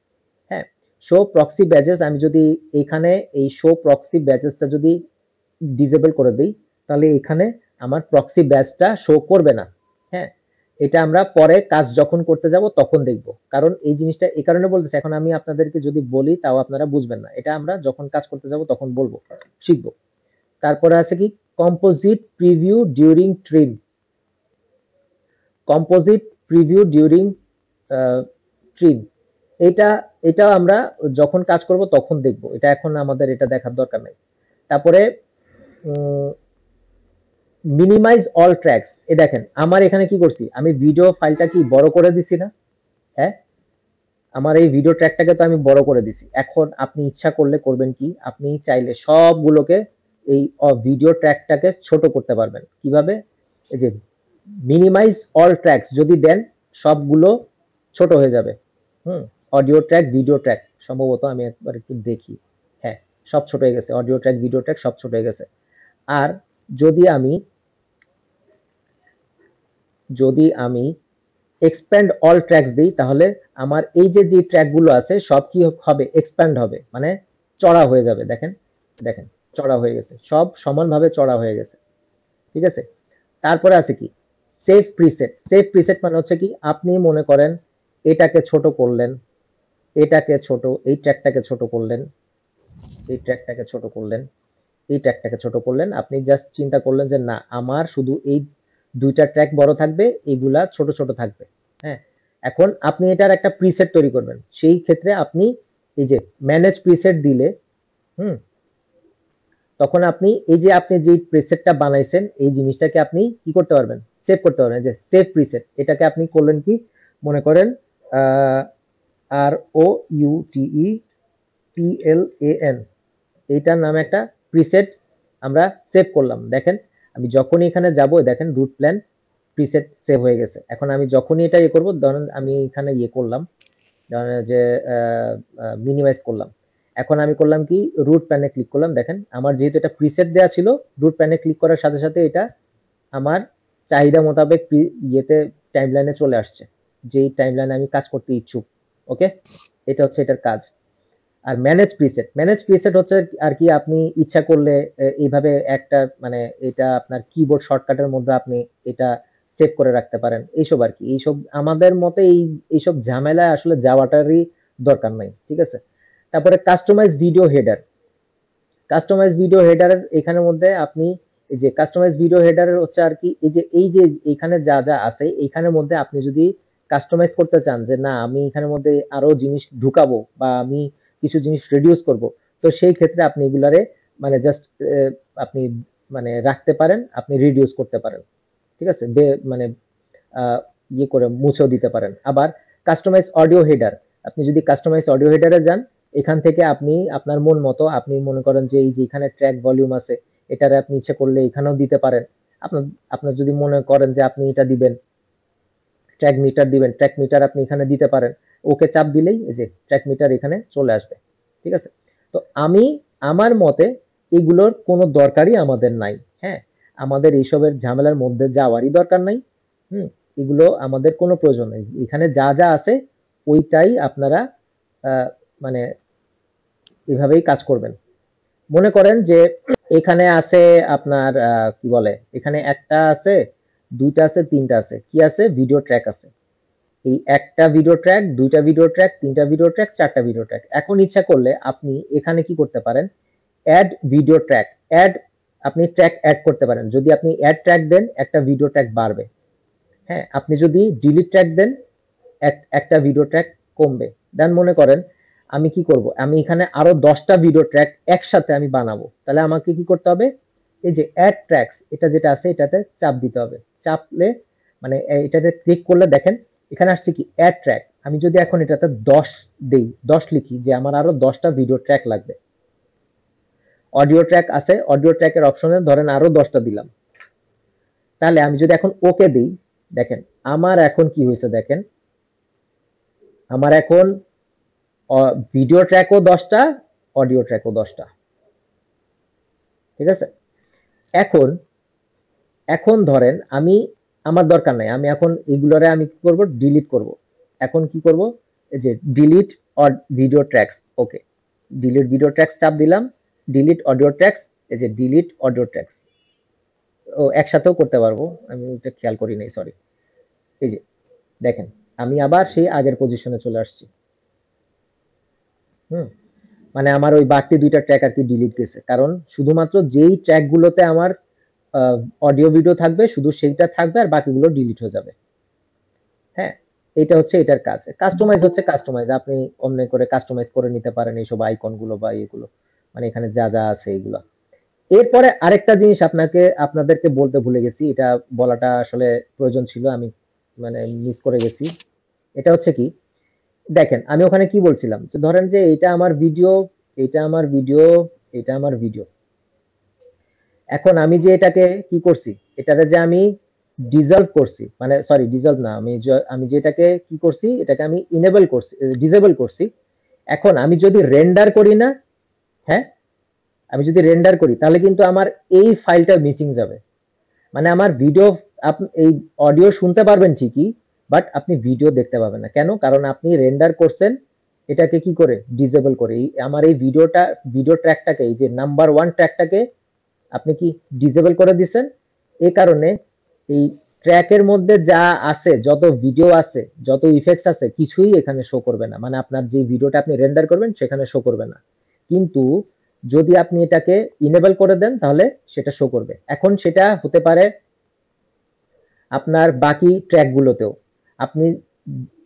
হ্যাঁ, শো প্রক্সি ব্যাজেস আমি যদি এখানে এই শো প্রক্সি ব্যাজেসটা যদি ডিসেবল করে দিই, তাহলে এখানে আমার প্রক্সি ব্যাজটা শো করবে না। হ্যাঁ, এটা আমরা পরে কাজ যখন করতে যাব তখন দেখব, কারণ এই জিনিসটা এই কারণে বলতেছি, এখন আমি আপনাদেরকে যদি বলি তাও আপনারা বুঝবেন না, এটা আমরা যখন কাজ করতে যাব তখন বলবো, শিখবো। তারপরে আছে কি composite preview during trim. Composite preview during trim, এটা আমরা যখন কাজ করব তখন দেখব, এটা এখন আমাদের এটা দেখার দরকার নাই। তারপরে মিনিমাইজ অল ট্র্যাকস, এ দেখেন আমার এখানে কি করছি, আমি ভিডিও ফাইলটা কি বড় করে দিছি না? হ্যাঁ, আমার এই ভিডিও ট্র্যাকটাকে তো আমি বড় করে দিছি। এখন আপনি ইচ্ছা করলে করবেন কি, আপনি চাইলে সবগুলোকে এই ভিডিও ট্র্যাকটাকে ছোট করতে পারবেন। কিভাবে? এই যে মিনিমাইজ অল ট্র্যাকস যদি দেন, সবগুলো ছোট হয়ে যাবে। অডিও ট্র্যাক, ভিডিও ট্র্যাক, সম্ভবত আমি একবার একটু দেখি। হ্যাঁ, সব ছোট হয়ে গেছে, অডিও ট্র্যাক, ভিডিও ট্র্যাক সব ছোট হয়ে গেছে। আর যদি আমি এক্সপ্যান্ড অল ট্র্যাকস দিই, তাহলে আমার এই যে ট্র্যাকগুলো আছে সব কি হবে, এক্সপ্যান্ড হবে, মানে চড়া হয়ে যাবে। দেখেন দেখেন চড়া হয়ে গেছে, সব সমানভাবে চড়া হয়ে গেছে। ঠিক আছে, তারপরে আছে কি সেভ প্রিসেট। সেভ প্রিসেট মানে হচ্ছে কি, আপনি মনে করেন এটাকে ছোট করলেন, এটাকে ছোট, এই ট্র্যাকটাকে ছোট করলেন, এই ট্র্যাকটাকে ছোট করলেন, এই ট্র্যাকটাকে ছোট করলেন, আপনি জাস্ট চিন্তা করলেন যে না আমার শুধু এই দুইটা ট্র্যাক বড় থাকবে, এগুলা ছোট ছোট থাকবে। হ্যাঁ, এখন আপনি এটার একটা প্রিসেট তৈরি করবেন, সেই ক্ষেত্রে আপনি এই যে ম্যানেজ প্রিসেট দিলে তখন আপনি এই যে আপনি যে প্রিসেটটা বানাইছেন এই জিনিসটাকে আপনি কি করতে পারবেন, সেভ করতে পারবেন। যে সেভ প্রিসেট, এটাকে আপনি করলেন কি, মনে করেন ROUTEPLAN, এইটার নামে একটা প্রিসেট আমরা সেভ করলাম। দেখেন আমি যখনই এখানে যাব, দেখেন রুট প্ল্যান প্রিসেট সেভ হয়ে গেছে। এখন আমি যখনই এটা করব, ধরেন আমি এখানে করলাম, ধরেন যে মিনিমাইজ করলাম। এখন আমি করলাম কি, রুট প্যানে ক্লিক করলাম, দেখেন আমার যেহেতু এটা প্রিসেট দেওয়া ছিল, রুট প্যানে ক্লিক করার সাথে সাথে এটা আমার চাহিদা মোতাবেক টাইমলাইনে চলে আসছে, যেই টাইমলাইনে আমি কাজ করতে ইচ্ছুক। ওকে, এটা হচ্ছে এটার কাজ। আর ম্যানেজ প্রিসেট হচ্ছে আর কি, আপনি ইচ্ছা করলে এইভাবে একটা মানে এটা আপনার কিবোর্ড শর্টকাটের মধ্যে আপনি এটা সেভ করে রাখতে পারেন, এইসব আর কি। এইসব আমাদের মতে এইসব ঝামেলা আসলে যাওয়াটারই দরকার নাই। ঠিক আছে, তারপরে customize video header. Customize video হেডারের এখানের মধ্যে আপনি এই যে কাস্টমাইজ ভিডিও হেডারের হচ্ছে আর কি, এই যে এখানে যা যা আছে এইখানের মধ্যে আপনি যদি কাস্টমাইজ করতে চান যে না আমি এখানের মধ্যে আরো জিনিস ঢুকাবো বা আমি কিছু জিনিস রিডিউস করব, তো সেই ক্ষেত্রে আপনি এগুলারে মানে জাস্ট আপনি মানে রাখতে পারেন, আপনি রিডিউস করতে পারেন। ঠিক আছে, মানে করে মুছেও দিতে পারেন। আবার কাস্টমাইজ অডিও হেডার, আপনি যদি কাস্টমাইজ অডিও হেডারে যান, এখান থেকে আপনি আপনার মন মতো আপনি মনে করেন যে এই যে এখানে ট্র্যাক ভলিউম আছে, এটারে আপনি ইচ্ছে করলে এখানেও দিতে পারেন। আপনার আপনার যদি মনে করেন যে আপনি এটা দিবেন, ট্র্যাক মিটার দিবেন, ট্র্যাক মিটার আপনি এখানে দিতে পারেন। ওকে চাপ দিলেই এই যে ট্র্যাক মিটার এখানে চলে আসবে। ঠিক আছে, তো আমার মতে এগুলোর কোনো দরকারই আমাদের নাই। হ্যাঁ, আমাদের এইসবের ঝামেলার মধ্যে যাওয়ারই দরকার নাই। এগুলো আমাদের কোনো প্রয়োজন নেই। এখানে যা যা আছে ওইটাই আপনারা মানে এভাবেই কাজ করবেন। মনে করেন যে এখানে আছে আপনার কি বলে, এখানে একটা আছে দুইটা আছে, তিনটা আছে, কি আছে? ভিডিও ট্র্যাক আছে। এই একটা ভিডিও ট্র্যাক, দুইটা ভিডিও ট্র্যাক, তিনটা ভিডিও ট্র্যাক, চারটা ভিডিও ট্র্যাক। এখন ইচ্ছা করলে আপনি এখানে কি করতে পারেন, অ্যাড ভিডিও ট্র্যাক, আপনি ট্র্যাক অ্যাড করতে পারেন। যদি আপনি অ্যাড ট্র্যাক দেন একটা ভিডিও ট্র্যাক বাড়বে। হ্যাঁ, আপনি যদি ডিলিট ট্র্যাক দেন একটা ভিডিও ট্র্যাক কমবে। দেন মনে করেন আমি কি করব, আমি এখানে আরো 10টা ভিডিও ট্র্যাক একসাথে আমি বানাবো। তাহলে আমাকে কি করতে হবে, এই যে অ্যাড ট্র্যাকস এটা যেটা আছে এটাতে চাপ দিতে হবে। চাপলে মানে এটাতে ক্লিক করলে দেখেন এখানে আসছে কি অ্যাড ট্র্যাক। আমি যদি এখন এটাতে 10 দেই, 10 লিখি যে আমার আরো 10টা ভিডিও ট্র্যাক লাগবে। অডিও ট্র্যাক আছে, অডিও ট্র্যাকের অপশনে ধরেন আরো 10টা দিলাম। তাহলে আমি যদি এখন ওকে দিই, দেখেন আমার এখন কি হয়েছে, দেখেন আমার এখন ভিডিও ট্র্যাকও 10টা, অডিও ট্র্যাকও 10টা। ঠিক আছে? এখন এখন ধরেন আমি আমার দরকার নাই, আমি এখন এগুলোরে আমি কি করব, ডিলিট করব। এখন কি করব, এই যে ডিলিট ভিডিও ট্র্যাকস, ওকে ডিলিট ভিডিও ট্র্যাকস চাপ দিলাম, ডিলিট অডিও ট্র্যাকস, এই যে ডিলিট অডিও ট্র্যাকস। ও একসাথেও করতে পারবো, আমি এটা খেয়াল করি নাই, সরি। এই যে দেখেন আমি আবার সেই আগের পজিশনে চলে আসছি। হুম, মানে আমার ওই বাড়তি দুইটা ট্র্যাক আর কি ডিলিট গেছে, কারণ শুধুমাত্র যেই ট্র্যাক গুলোতে আমার অডিও ভিডিও থাকবে শুধু সেইটা থাকবে, আর বাকিগুলো ডিলিট হয়ে যাবে। হ্যাঁ, এটা হচ্ছে এটার কাজ। কাস্টমাইজ হচ্ছে কাস্টমাইজ, আপনি অন্য করে কাস্টমাইজ করে নিতে পারেন এইসব আইকন গুলো বা এগুলো, মানে এখানে যা যা আছে এগুলো। এরপরে আরেকটা জিনিস আপনাদেরকে বলতে ভুলে গেছি, এটা বলাটা আসলে প্রয়োজন ছিল, আমি মানে মিস করে গেছি। এটা হচ্ছে কি, দেখেন আমি ওখানে কি বলছিলাম, যে ধরেন যে এটা আমার ভিডিও, এটা আমার ভিডিও, এটা আমার ভিডিও। এখন আমি যে এটাকে কি করছি, এটাতে যে আমি ডিসলভ করছি, মানে সরি ডিসলভ না, আমি যে এটাকে কি করছি, এটাকে আমি ইনেবল করছি, ডিসেবল করছি। এখন আমি যদি রেন্ডার করি না, হ্যাঁ আমি যদি রেন্ডার করি তাহলে কিন্তু আমার এই ফাইলটা মিসিং যাবে। মানে আমার ভিডিও, আপনি এই অডিও শুনতে পারবেন ঠিকই, বাট আপনি ভিডিও দেখতে পাবেন না। কেন? কারণ আপনি রেন্ডার করছেন এটাকে কি করে, ডিসেবল করে। আমার এই ভিডিও ট্র্যাকটাকে, এই যে নাম্বার 1 ট্র্যাকটাকে আপনি কি ডিসেবল করে দিচ্ছেন। এই কারণে এই ট্র্যাকের মধ্যে যা আছে, যত ভিডিও আছে, যত ইফেক্টস আছে, কিছুই এখানে শো করবে না। মানে আপনার যে ভিডিওটা আপনি রেন্ডার করবেন সেখানে শো করবে না। কিন্তু যদি আপনি এটাকে ইনেবল করে দেন তাহলে সেটা শো করবে। এখন সেটা হতে পারে আপনার বাকি ট্র্যাকগুলোতেও। আপনি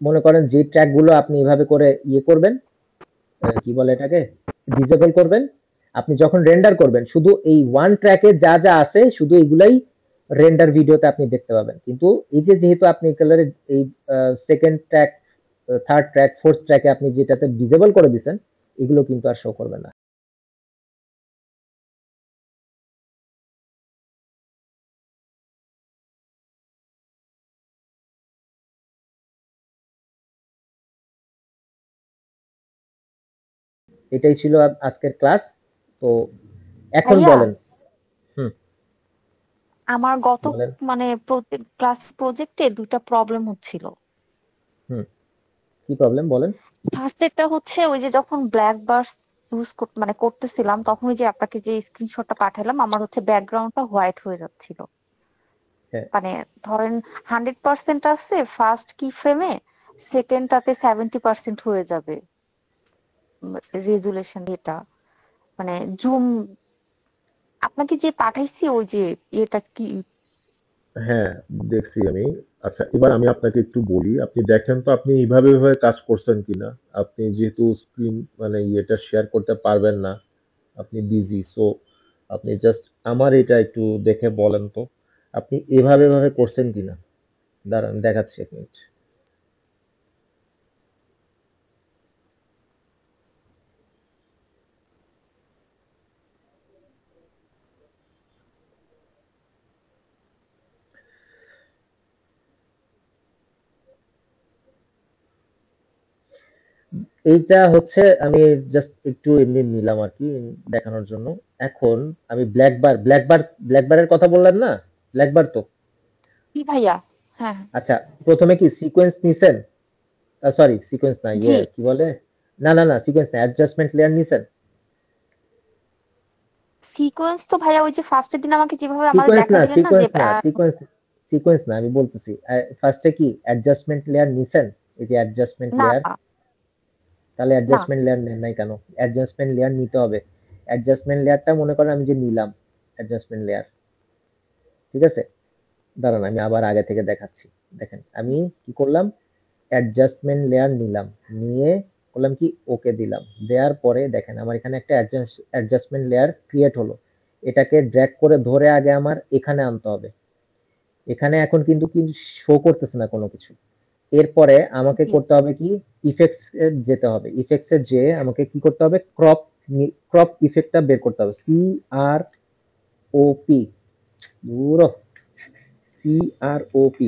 মনে করেন যে ট্র্যাকগুলো আপনি এভাবে করে ইয়ে করবেন, কি বলে এটাকে, ডিসেবল করবেন, আপনি যখন রেন্ডার করবেন শুধু এই ওয়ান ট্র্যাকে যা যা আছে শুধু এগুলাই রেন্ডার ভিডিওতে আপনি দেখতে পাবেন। কিন্তু এই যে যেহেতু আপনি এই second track, third track, fourth ট্র্যাকে আপনি যেটাতে ডিসেবল করে দিচ্ছেন, এগুলো কিন্তু আর শো করবে না। এটাই ছিল আজকের ক্লাস। তো এখন ভাইয়া, বলেন। হুম, আমার গত বলেন। মানে ক্লাস প্রজেক্টে দুইটা প্রবলেম হচ্ছিল। হুম, কি প্রবলেম বলেন। ফার্স্ট একটা হচ্ছে ওই যে যখন ব্ল্যাক বার্স ইউজ মানে করতেছিলাম, তখন ওই যে আপনাকে যে স্ক্রিনশটটা পাঠালাম, আমার হচ্ছে ব্যাকগ্রাউন্ডটা হোয়াইট হয়ে যাচ্ছিল। হ্যাঁ, মানে ধরেন 100% আছে ফার্স্ট কি ফ্রেমে, সেকেন্ডটাতে 70% হয়ে যাবে রেজুলেশন। এটা মানে জুম আপনাকে যে পাঠাইছি ওই যে এটা কি। হ্যাঁ, দেখছি আমি। আচ্ছা, এবার আমি আপনাকে একটু বলি। আপনি দেখেন তো আপনি এভাবে কাজ করছেন কিনা? আপনি যেহেতু স্ক্রিন মানে ইয়েটা শেয়ার করতে পারবেন না, আপনি বিজি। সো আপনি জাস্ট আমার এটা একটু দেখে বলেন তো, আপনি এভাবে করছেন কিনা? দাঁড়ান দেখাচ্ছি ১ মিনিট। এইটা হচ্ছে আমি জাস্ট একটু এমনি নিলাম আরকি দেখানোর জন্য। এখন আমি ব্ল্যাক বারের কথা বললেন না? ব্ল্যাক বার তো? কি ভাইয়া? হ্যাঁ হ্যাঁ। আচ্ছা, ১ম এ কি সিকোয়েন্স নিছেন? সরি সিকোয়েন্স না, জি, কি বলে? না সিকোয়েন্স না, অ্যাডজাস্টমেন্ট লেয়ার নিছেন? সিকোয়েন্স তো ভাইয়া ওই যে ফার্স্টের দিন আমাকে যেভাবে আমাদের সিকোয়েন্স না, দেখাইলেন না যে সিকোয়েন্স না, সিকোয়েন্স সিকোয়েন্স না, আমি বলতেছি ফার্স্টে কি অ্যাডজাস্টমেন্ট লেয়ার নিছেন, এই যে অ্যাডজাস্টমেন্ট না লেয়ার, না তাহলে না অ্যাডজাস্টমেন্ট লেয়ার নেন নাই কেন? অ্যাডজাস্টমেন্ট লেয়ার নিতে হবে। অ্যাডজাস্টমেন্ট লেয়ারটা মনে করেন আমি যে নিলাম অ্যাডজাস্টমেন্ট লেয়ার, ঠিক আছে? দাঁড়ান আমি আবার আগে থেকে দেখাচ্ছি। দেখেন আমি কি করলাম, অ্যাডজাস্টমেন্ট লেয়ার নিলাম, নিয়ে করলাম কি ওকে দিলাম, দেওয়ার পরে দেখেন আমার এখানে একটা অ্যাডজাস্টমেন্ট লেয়ার ক্রিয়েট হলো। এটাকে ড্র্যাগ করে ধরে আগে আমার এখানে আনতে হবে। এখানে এখন কিন্তু শো করতেছে না কোনো কিছু। এরপরে আমাকে জি করতে হবে কি, ইফেক্টস এ যেতে হবে। ইফেক্টস এ যেয়ে আমাকে কি করতে হবে, ক্রপ ইফেক্টটা বের করতে হবে। CROP, পুরো CROP,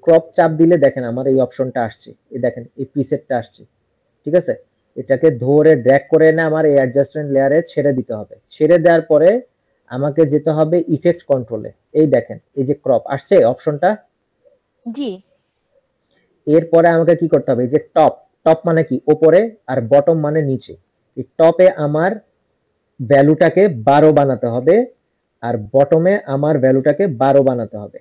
ক্রপ চাপ দিলে দেখেন আমার এই অপশনটা আসছে, এই দেখেন এই প্রিসেটটা আসছে, ঠিক আছে? এটাকে ধরে ড্র্যাগ করে এনে আমার এই অ্যাডজাস্টমেন্ট লেয়ারে ছেড়ে দিতে হবে। ছেড়ে দেওয়ার পরে আমাকে যেতে হবে ইফেক্ট কন্ট্রোলে। এই দেখেন এই যে ক্রপ আসছে অপশনটা, জি এরপরে আমাকে কি করতে হবে, এই যে টপ মানে কি ওপরে, আর বটম মানে নিচে। এই টপে আমার ভ্যালুটাকে 12 বানাতে হবে, আর বটমে আমার ভ্যালুটাকে 12 বানাতে হবে।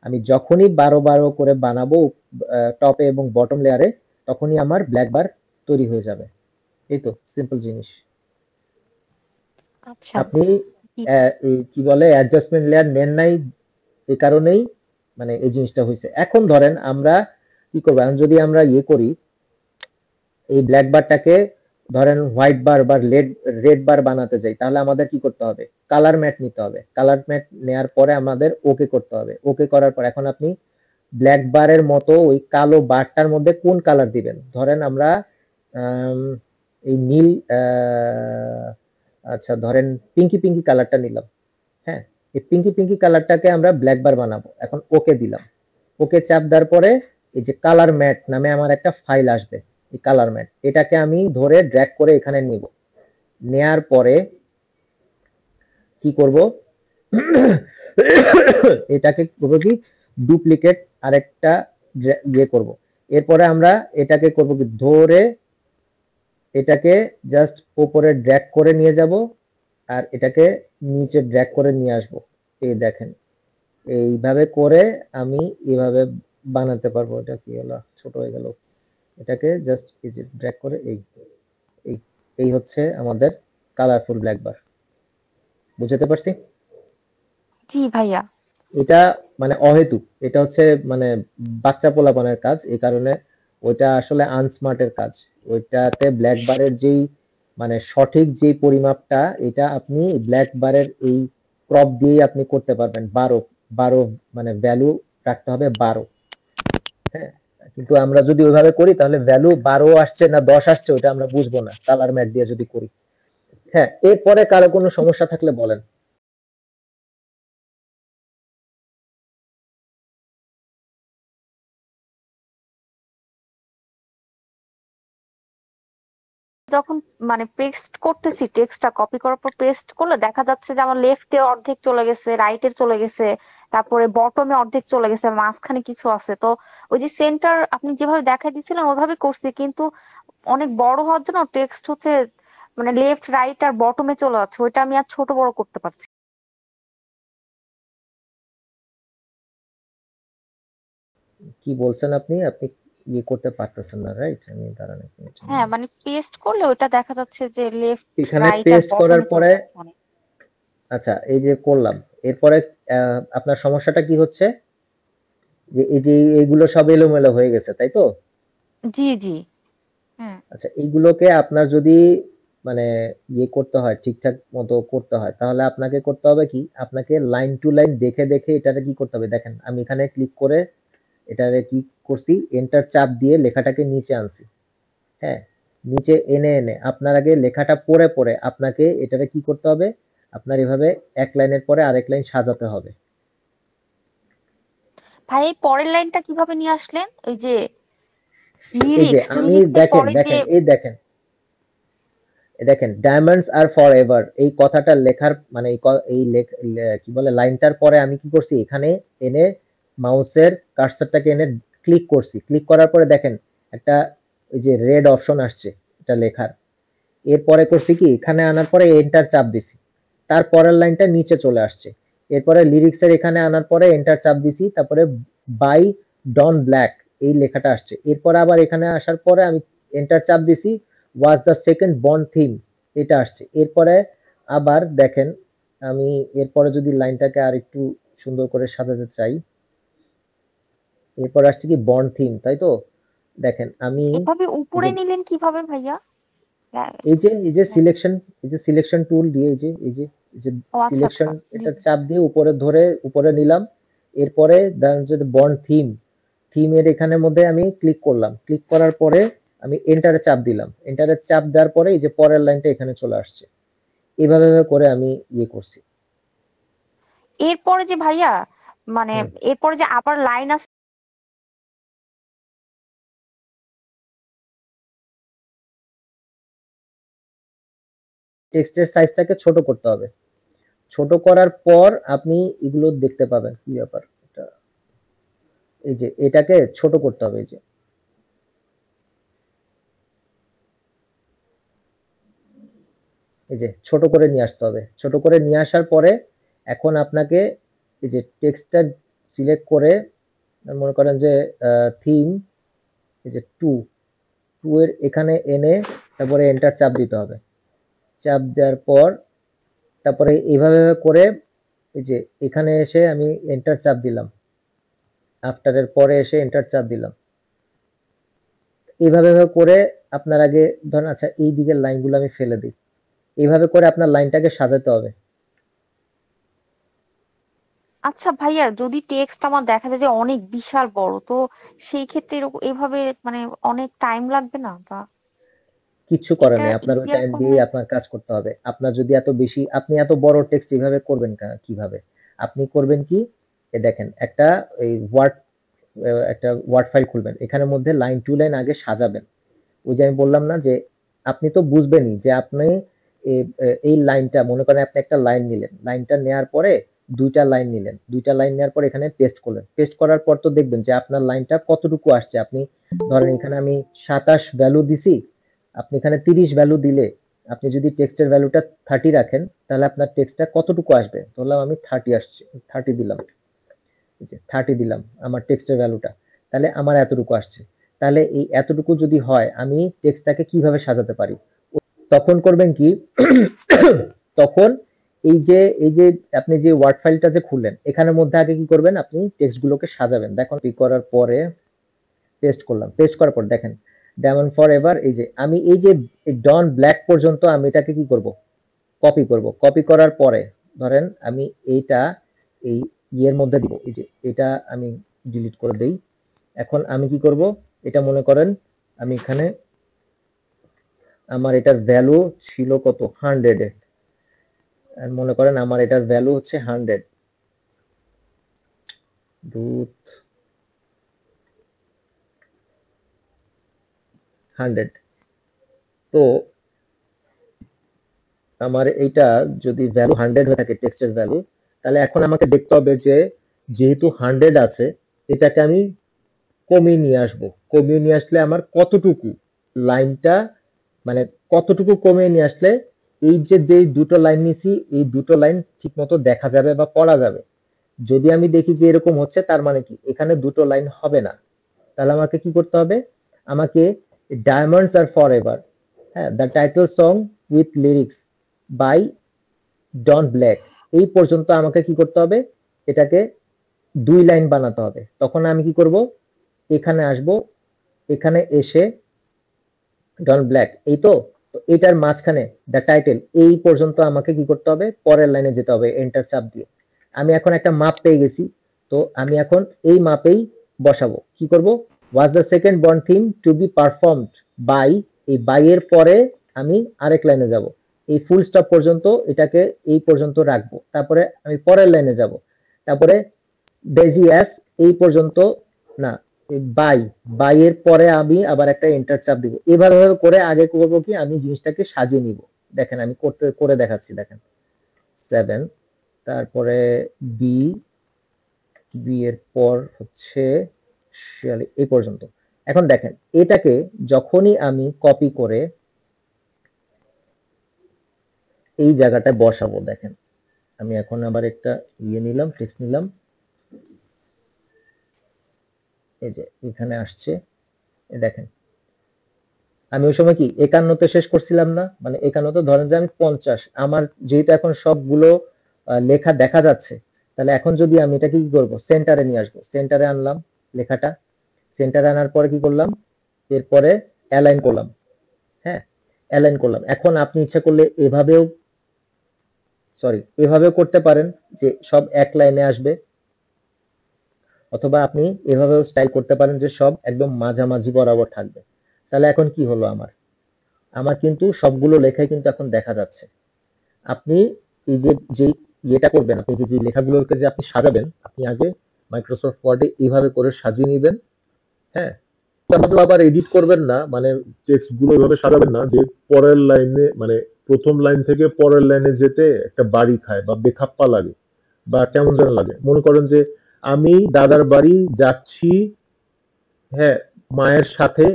আমি যখনই 12 করে বানাবো টপে এবং বটম লেয়ারে, তখনই আমার ব্ল্যাক বার তৈরি হয়ে যাবে। এই তো সিম্পল জিনিস। আচ্ছা আপনি জি এই কি বলে অ্যাডজাস্টমেন্ট লেয়ার নেন নাই, এই কারণেই মানে এই জিনিসটা হয়েছে। এখন ধরেন আমরা কি করবো, এখন যদি আমরা ইয়ে করি, এই ব্ল্যাক বারটাকে ধরেন হোয়াইট বার বা রেড বার বানাতে যাই, তাহলে আমাদের কি করতে হবে, কালার ম্যাট নিতে হবে। কালার ম্যাট নেওয়ার পরে আমাদের ওকে করতে হবে। ওকে করার পর এখন আপনি ব্ল্যাক বারের মতো ওই কালো বারটার মধ্যে কোন কালার দিবেন, ধরেন আমরা আম, এই নীল আচ্ছা ধরেন পিঙ্কি কালারটা নিলাম। হ্যাঁ, এই পিঙ্কি কালারটাকে আমরা ব্ল্যাক বার বানাবো। এখন ওকে দিলাম। ওকে চাপ দেওয়ার পরে এই যে কালার ম্যাট নামে আমার একটা ফাইল আসবে, এই কালার ম্যাট, এটাকে আমি ধরে ড্র্যাগ করে এখানে নিব। নেয়ার পরে কি করব, এটাকে করব কি ডুপ্লিকেট আরেকটা ইয়ে করব। এরপরে আমরা এটাকে করব কি ধরে এটাকে জাস্ট উপরে ড্র্যাগ করে নিয়ে যাব, আর এটাকে নিচে ড্র্যাগ করে নিয়ে আসব। এই দেখেন এইভাবে করে আমি এভাবে বানাতে পারবো। এটা কি হলো, ছোট হয়ে গেল। এটাকে জাস্ট এই যে ড্র্যাগ করে এই এই এই হচ্ছে আমাদের কালারফুল ব্ল্যাক বার। বুঝতে পারছি? জি ভাইয়া এটা মানে অহেতুক, এটা হচ্ছে মানে বাচ্চা পোলাপানের কাজ, এই কারণে ওইটা আসলে আনস্মার্টের কাজ। ওইটাতে ব্ল্যাক বারের যেই মানে সঠিক যে পরিমাপটা, এটা আপনি ব্ল্যাক বারের এই ক্রপ দিয়েই আপনি করতে পারবেন। 12 মানে ভ্যালু রাখতে হবে 12। হ্যাঁ, কিন্তু আমরা যদি ওইভাবে করি তাহলে ভ্যালু 12 আসছে না 10 আসছে ওইটা আমরা বুঝবো না কালার ম্যাট দিয়ে যদি করি। হ্যাঁ, এরপরে কারো কোনো সমস্যা থাকলে বলেন। যখন মানে পেস্ট করতেছি টেক্সটটা কপি করার পর পেস্ট করলে দেখা যাচ্ছে যে আমার লেফটে অর্ধেক চলে গেছে, রাইটে চলে গেছে, তারপরে বটমে অর্ধেক চলে গেছে, মাঝখানে কিছু আছে। তো ওই যে সেন্টার আপনি যেভাবে দেখাই দিয়েছিলেন ওইভাবে করছি, কিন্তু অনেক বড় হওয়ার জন্য টেক্সট হচ্ছে মানে লেফট রাইট আর বটমে চলে যাচ্ছে, ওইটা আমি আর ছোট বড় করতে পারছি না। কি বলছেন আপনি? আপনি ইয়ে করতে পারতেছেন না, রাইট? আমি দাঁড়ান এক মিনিট। হ্যাঁ মানে পেস্ট করলে ওইটা দেখা যাচ্ছে যে লেফট এখানে রাইট আর পেস্ট করার বটমে চলে পরে যাচ্ছে অনেক। আচ্ছা এই যে করলাম, এরপরে আপনার সমস্যাটা কি হচ্ছে, যে এই যে এইগুলো সব এলোমেলো হয়ে গেছে, তাই তো? জি জি হ্যাঁ আচ্ছা এইগুলোকে আপনার যদি মানে ইয়ে করতে হয়, ঠিকঠাক মতো করতে হয়, তাহলে আপনাকে করতে হবে কি, আপনাকে লাইন টু লাইন দেখে দেখে এটাকে কি করতে হবে, দেখেন আমি এখানে ক্লিক করে এটারে কি করছি, এন্টার চাপ দিয়ে লেখাটাকে নিচে আনছি। হ্যাঁ, নিচে এনে এনে আপনার আগে লেখাটা পড়ে পড়ে আপনাকে এটারে কি করতে হবে, আপনার এভাবে এক লাইনের পরে আরেক লাইন সাজাতে হবে। ভাই এই পরের লাইনটা কিভাবে নিয়ে আসলেন, এই যে এই যে লিরিক্স আমি লিরিক্সের দেখেন পরে যে দেখেন এই দেখেন দেখেন ডায়মন্ডস আর ফর এভার এই কথাটা লেখার মানে কি বলে লাইনটার পরে আমি কি করছি, এখানে এনে মাউসের কার্সারটাকে এনে ক্লিক করছি। ক্লিক করার পরে দেখেন একটা এই যে রেড অপশন আসছে এটা লেখার। এরপরে করছি কি, এখানে আনার পরে এন্টার চাপ দিছি, তার পরের লাইনটা নিচে চলে আসছে। এরপরে লিরিক্সের এখানে আনার পরে এন্টার চাপ দিছি, তারপরে বাই ডন ব্ল্যাক এই লেখাটা আসছে। এরপরে আবার এখানে আসার পরে আমি এন্টার চাপ দিছি, ওয়াজ দ্য সেকেন্ড বন্ড থিম এটা আসছে। এরপরে আবার দেখেন আমি এরপরে যদি লাইনটাকে আর একটু সুন্দর করে সাজাতে চাই, এরপর আসছে কি বন্ড থিম, তাই তো? দেখেন আমি এভাবে এই উপরে যে নিলেন কিভাবে ভাইয়া? এই যে সিলেকশন টুল দিয়ে এই যে ও আচ্ছা সিলেকশন আচ্ছা, জি এটা চাপ দিয়ে উপরে ধরে উপরে নিলাম। এরপরে দেন যে বন্ড থিমের এখানের মধ্যে আমি ক্লিক করলাম, ক্লিক করার পরে আমি এন্টারে চাপ দিলাম, এন্টারে চাপ দেওয়ার পরে এই যে পরের লাইনটা এখানে চলে আসছে। এভাবে করে আমি ইয়ে করছি। এরপরে যে ভাইয়া মানে হুম। এরপরে যে আবার লাইন আছে টেক্সটের সাইজটাকে ছোট করতে হবে। ছোট করার পর আপনি এগুলো দেখতে পাবেন কি ব্যাপার এটা, এই যে এটাকে ছোট করতে হবে, এই যে ছোট করে নিয়ে আসতে হবে। ছোট করে নিয়ে আসার পরে এখন আপনাকে এই যে টেক্সটটা সিলেক্ট করে মনে করেন যে থিম এই যে টু এর এখানে এনে তারপরে এন্টার চাপ দিতে হবে। চাপ দেওয়ার পর তারপরে এইভাবে করে এই যে এখানে এসে আমি এন্টার চাপ দিলাম, আফটারের পরে এসে এন্টার চাপ দিলাম। এইভাবে করে আপনার আগে ধরেন আচ্ছা এই দিকের লাইনগুলো আমি ফেলে দিই। এইভাবে করে আপনার লাইনটাকে সাজাতে হবে। আচ্ছা ভাইয়া, যদি টেক্সট আমার দেখা যায় যে অনেক বিশাল বড়, তো সেই ক্ষেত্রে এরকম এভাবে মানে অনেক টাইম লাগবে না? বা কিচ্ছু করার এটা নেই, আপনার ওই ইজিয়ার টাইম কোনো দিয়েই আপনার কাজ করতে হবে। আপনার যদি এত বেশি, আপনি এত বড় টেক্সট এভাবে করবেন কিভাবে? আপনি করবেন কি, এ দেখেন একটা এই একটা ওয়ার্ড ফাইল খুলবেন, এখানের মধ্যে লাইন টু লাইন আগে সাজাবেন। ওই যে আমি বললাম না যে আপনি তো বুঝবেনই যে আপনি এই লাইনটা মনে করেন আপনি একটা লাইন নিলেন, লাইনটা নেওয়ার পরে দুইটা লাইন নিলেন, দুইটা লাইন নেওয়ার পর এখানে টেস্ট করলেন, টেস্ট করার পর তো দেখবেন যে আপনার লাইনটা কতটুকু আসছে। আপনি ধরেন এখানে আমি 27 ভ্যালু দিছি, আপনি এখানে 30 ভ্যালু দিলে আপনি যদি টেক্সটের ভ্যালুটা 30 রাখেন তাহলে আপনার টেক্সটটা কতটুকু আসবে? ধরলাম আমি 30 আসছে, 30 দিলাম, এই যে 30 দিলাম আমার টেক্সটের ভ্যালুটা, তাহলে আমার এতটুকু আসছে। তাহলে এই এতটুকু যদি হয় আমি টেক্সটটাকে কিভাবে সাজাতে পারি? তখন করবেন কি তখন এই যে আপনি যে ওয়ার্ড ফাইলটা যে খুললেন এখানের মধ্যে আগে কি করবেন, আপনি টেক্সট গুলোকে সাজাবেন। দেখুন ক্লিক করার পরে টেস্ট করলাম, টেস্ট করার পর দেখেন ডায়মন্ড ফর এভার, এই যে আমি এই যে ডন ব্ল্যাক পর্যন্ত আমি এটাকে কি করব, কপি করব। কপি করার পরে ধরেন আমি এইটা এই ইয়ের মধ্যে দিব, এই যে এটা আমি ডিলিট করে দেই। এখন আমি কি করব, এটা মনে করেন আমি এখানে আমার এটার ভ্যালু ছিল কত 100 এ, আর মনে করেন আমার এটার ভ্যালু হচ্ছে 100 দুধ 100। তো আমার এইটা যদি ভ্যালু 100 হয়ে থাকে টেক্সটের ভ্যালু, তাহলে এখন আমাকে দেখতে হবে যে যেহেতু 100 আছে এটাকে আমি কমিয়ে নিয়ে আসবো। কমিয়ে নিয়ে আসলে আমার কতটুকু লাইনটা মানে কতটুকু কমিয়ে নিয়ে আসলে এই যে দুটো লাইন নিছি এই দুটো লাইন ঠিক মতো দেখা যাবে বা পড়া যাবে। যদি আমি দেখি যে এরকম হচ্ছে তার মানে কি এখানে দুটো লাইন হবে না, তাহলে আমাকে কি করতে হবে, আমাকে ডায়মন্ডস আর ফর এভার, হ্যাঁ, the title song with lyrics by Don Black, এই পর্যন্ত আমাকে কি করতে হবে, এটাকে 2 লাইন বানাতে হবে। তখন আমি কি করব, এখানে আসব, এখানে এসে ডন ব্ল্যাক এই তো এটার মাঝখানে দ্য টাইটেল এই পর্যন্ত আমাকে কি করতে হবে, পরের লাইনে যেতে হবে এন্টার চাপ দিয়ে। আমি এখন একটা মাপ পেয়ে গেছি, তো আমি এখন এই মাপেই বসাবো। কি করব, was the second Bond theme to be performed by, এই বাই এর পরে আমি আরেক লাইনে যাব, এই ফুল স্টপ পর্যন্ত এটাকে এই পর্যন্ত রাখবো, তারপরে আমি পরের লাইনে যাব, তারপরে ডেজি এস এই পর্যন্ত না, বাই বাই এর পরে আমি আবার একটা এন্টার চাপ দিব। এভাবে করে আগে করব কি আমি জিনিসটাকে সাজিয়ে নিব। দেখেন আমি করে দেখাচ্ছি, দেখেন 7, তারপরে বি, বি এর পর হচ্ছে এই পর্যন্ত। এখন দেখেন এটাকে যখনই আমি কপি করে এই জায়গাটায় বসাবো, দেখেন আমি এখন আবার একটা নিলাম, টেক্সট নিলাম, এই যে এখানে আসছে, দেখেন আমি ওই সময় কি 51 তে শেষ করছিলাম না, মানে 51 ধরেন যে আমি 50, আমার যেহেতু এখন সবগুলো লেখা দেখা যাচ্ছে, তাহলে এখন যদি আমি এটা কি করব, সেন্টারে নিয়ে আসবো, সেন্টারে আনলাম লেখাটা, সেন্টারে আনার পরে কি করলাম, এরপরে অ্যালাইন করলাম, হ্যাঁ অ্যালাইন করলাম। এখন আপনি ইচ্ছা করলে এভাবেও করতে পারেন যে সব এক লাইনে আসবে, অথবা আপনি এভাবেও স্টাইল করতে পারেন যে সব একদম মাঝামাঝি বরাবর থাকবে। তাহলে এখন কি হলো, আমার কিন্তু সবগুলো লেখাই কিন্তু এখন দেখা যাচ্ছে। আপনি এই যে ইয়েটা করবেন, আপনি যে লেখাগুলোকে যে আপনি সাজাবেন, আপনি আগে মাইক্রোসফট ওয়ার্ডে এইভাবে করে সাজিয়ে নেবেন, হ্যাঁ আবার এডিট করবেন না, মানে টেক্সট গুলো এভাবে সাজাবেন না যে পরের লাইনে, মানে প্রথম লাইন থেকে পরের লাইনে যেতে একটা বাড়ি খায় বা বেখাপ্পা লাগে বা কেমন যেন লাগে। মনে করেন যে আমি দাদার বাড়ি যাচ্ছি, হ্যাঁ মায়ের সাথে,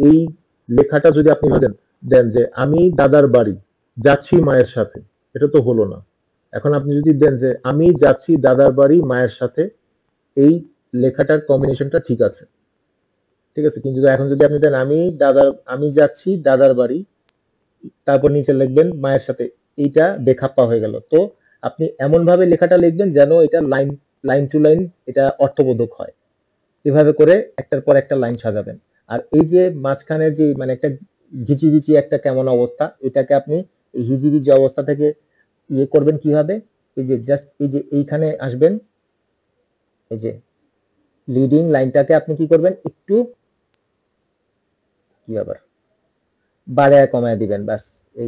এই লেখাটা যদি আপনি দেন যে আমি দাদার বাড়ি যাচ্ছি মায়ের সাথে, এটা তো হলো না। এখন আপনি যদি দেন যে আমি যাচ্ছি দাদার বাড়ি মায়ের সাথে, এই লেখাটার কম্বিনেশনটা ঠিক আছে, ঠিক আছে। কিন্তু এখন যদি আপনি দেন আমি যাচ্ছি দাদার বাড়ি, তারপর নিচে লিখবেন মায়ের সাথে, এইটা বেখাপ্পা হয়ে গেল। তো আপনি এমন ভাবে লেখাটা লিখবেন যেন এটা লাইন টু লাইন এটা অর্থবোধক হয়, এভাবে করে একটার পর একটা লাইন সাজাবেন। আর এই যে মাঝখানে যে মানে একটা ঘিচিবিচি একটা কেমন অবস্থা, এটাকে আপনি এই হিজিবিজি অবস্থা থেকে করবেন কিভাবে, এই যে জাস্ট এই যে এইখানে আসবেন, এই যে লিডিং লাইনটাকে আপনি কি করবেন, একটু কি আবার বাড়ায় কমায় দিবেন, বাস এই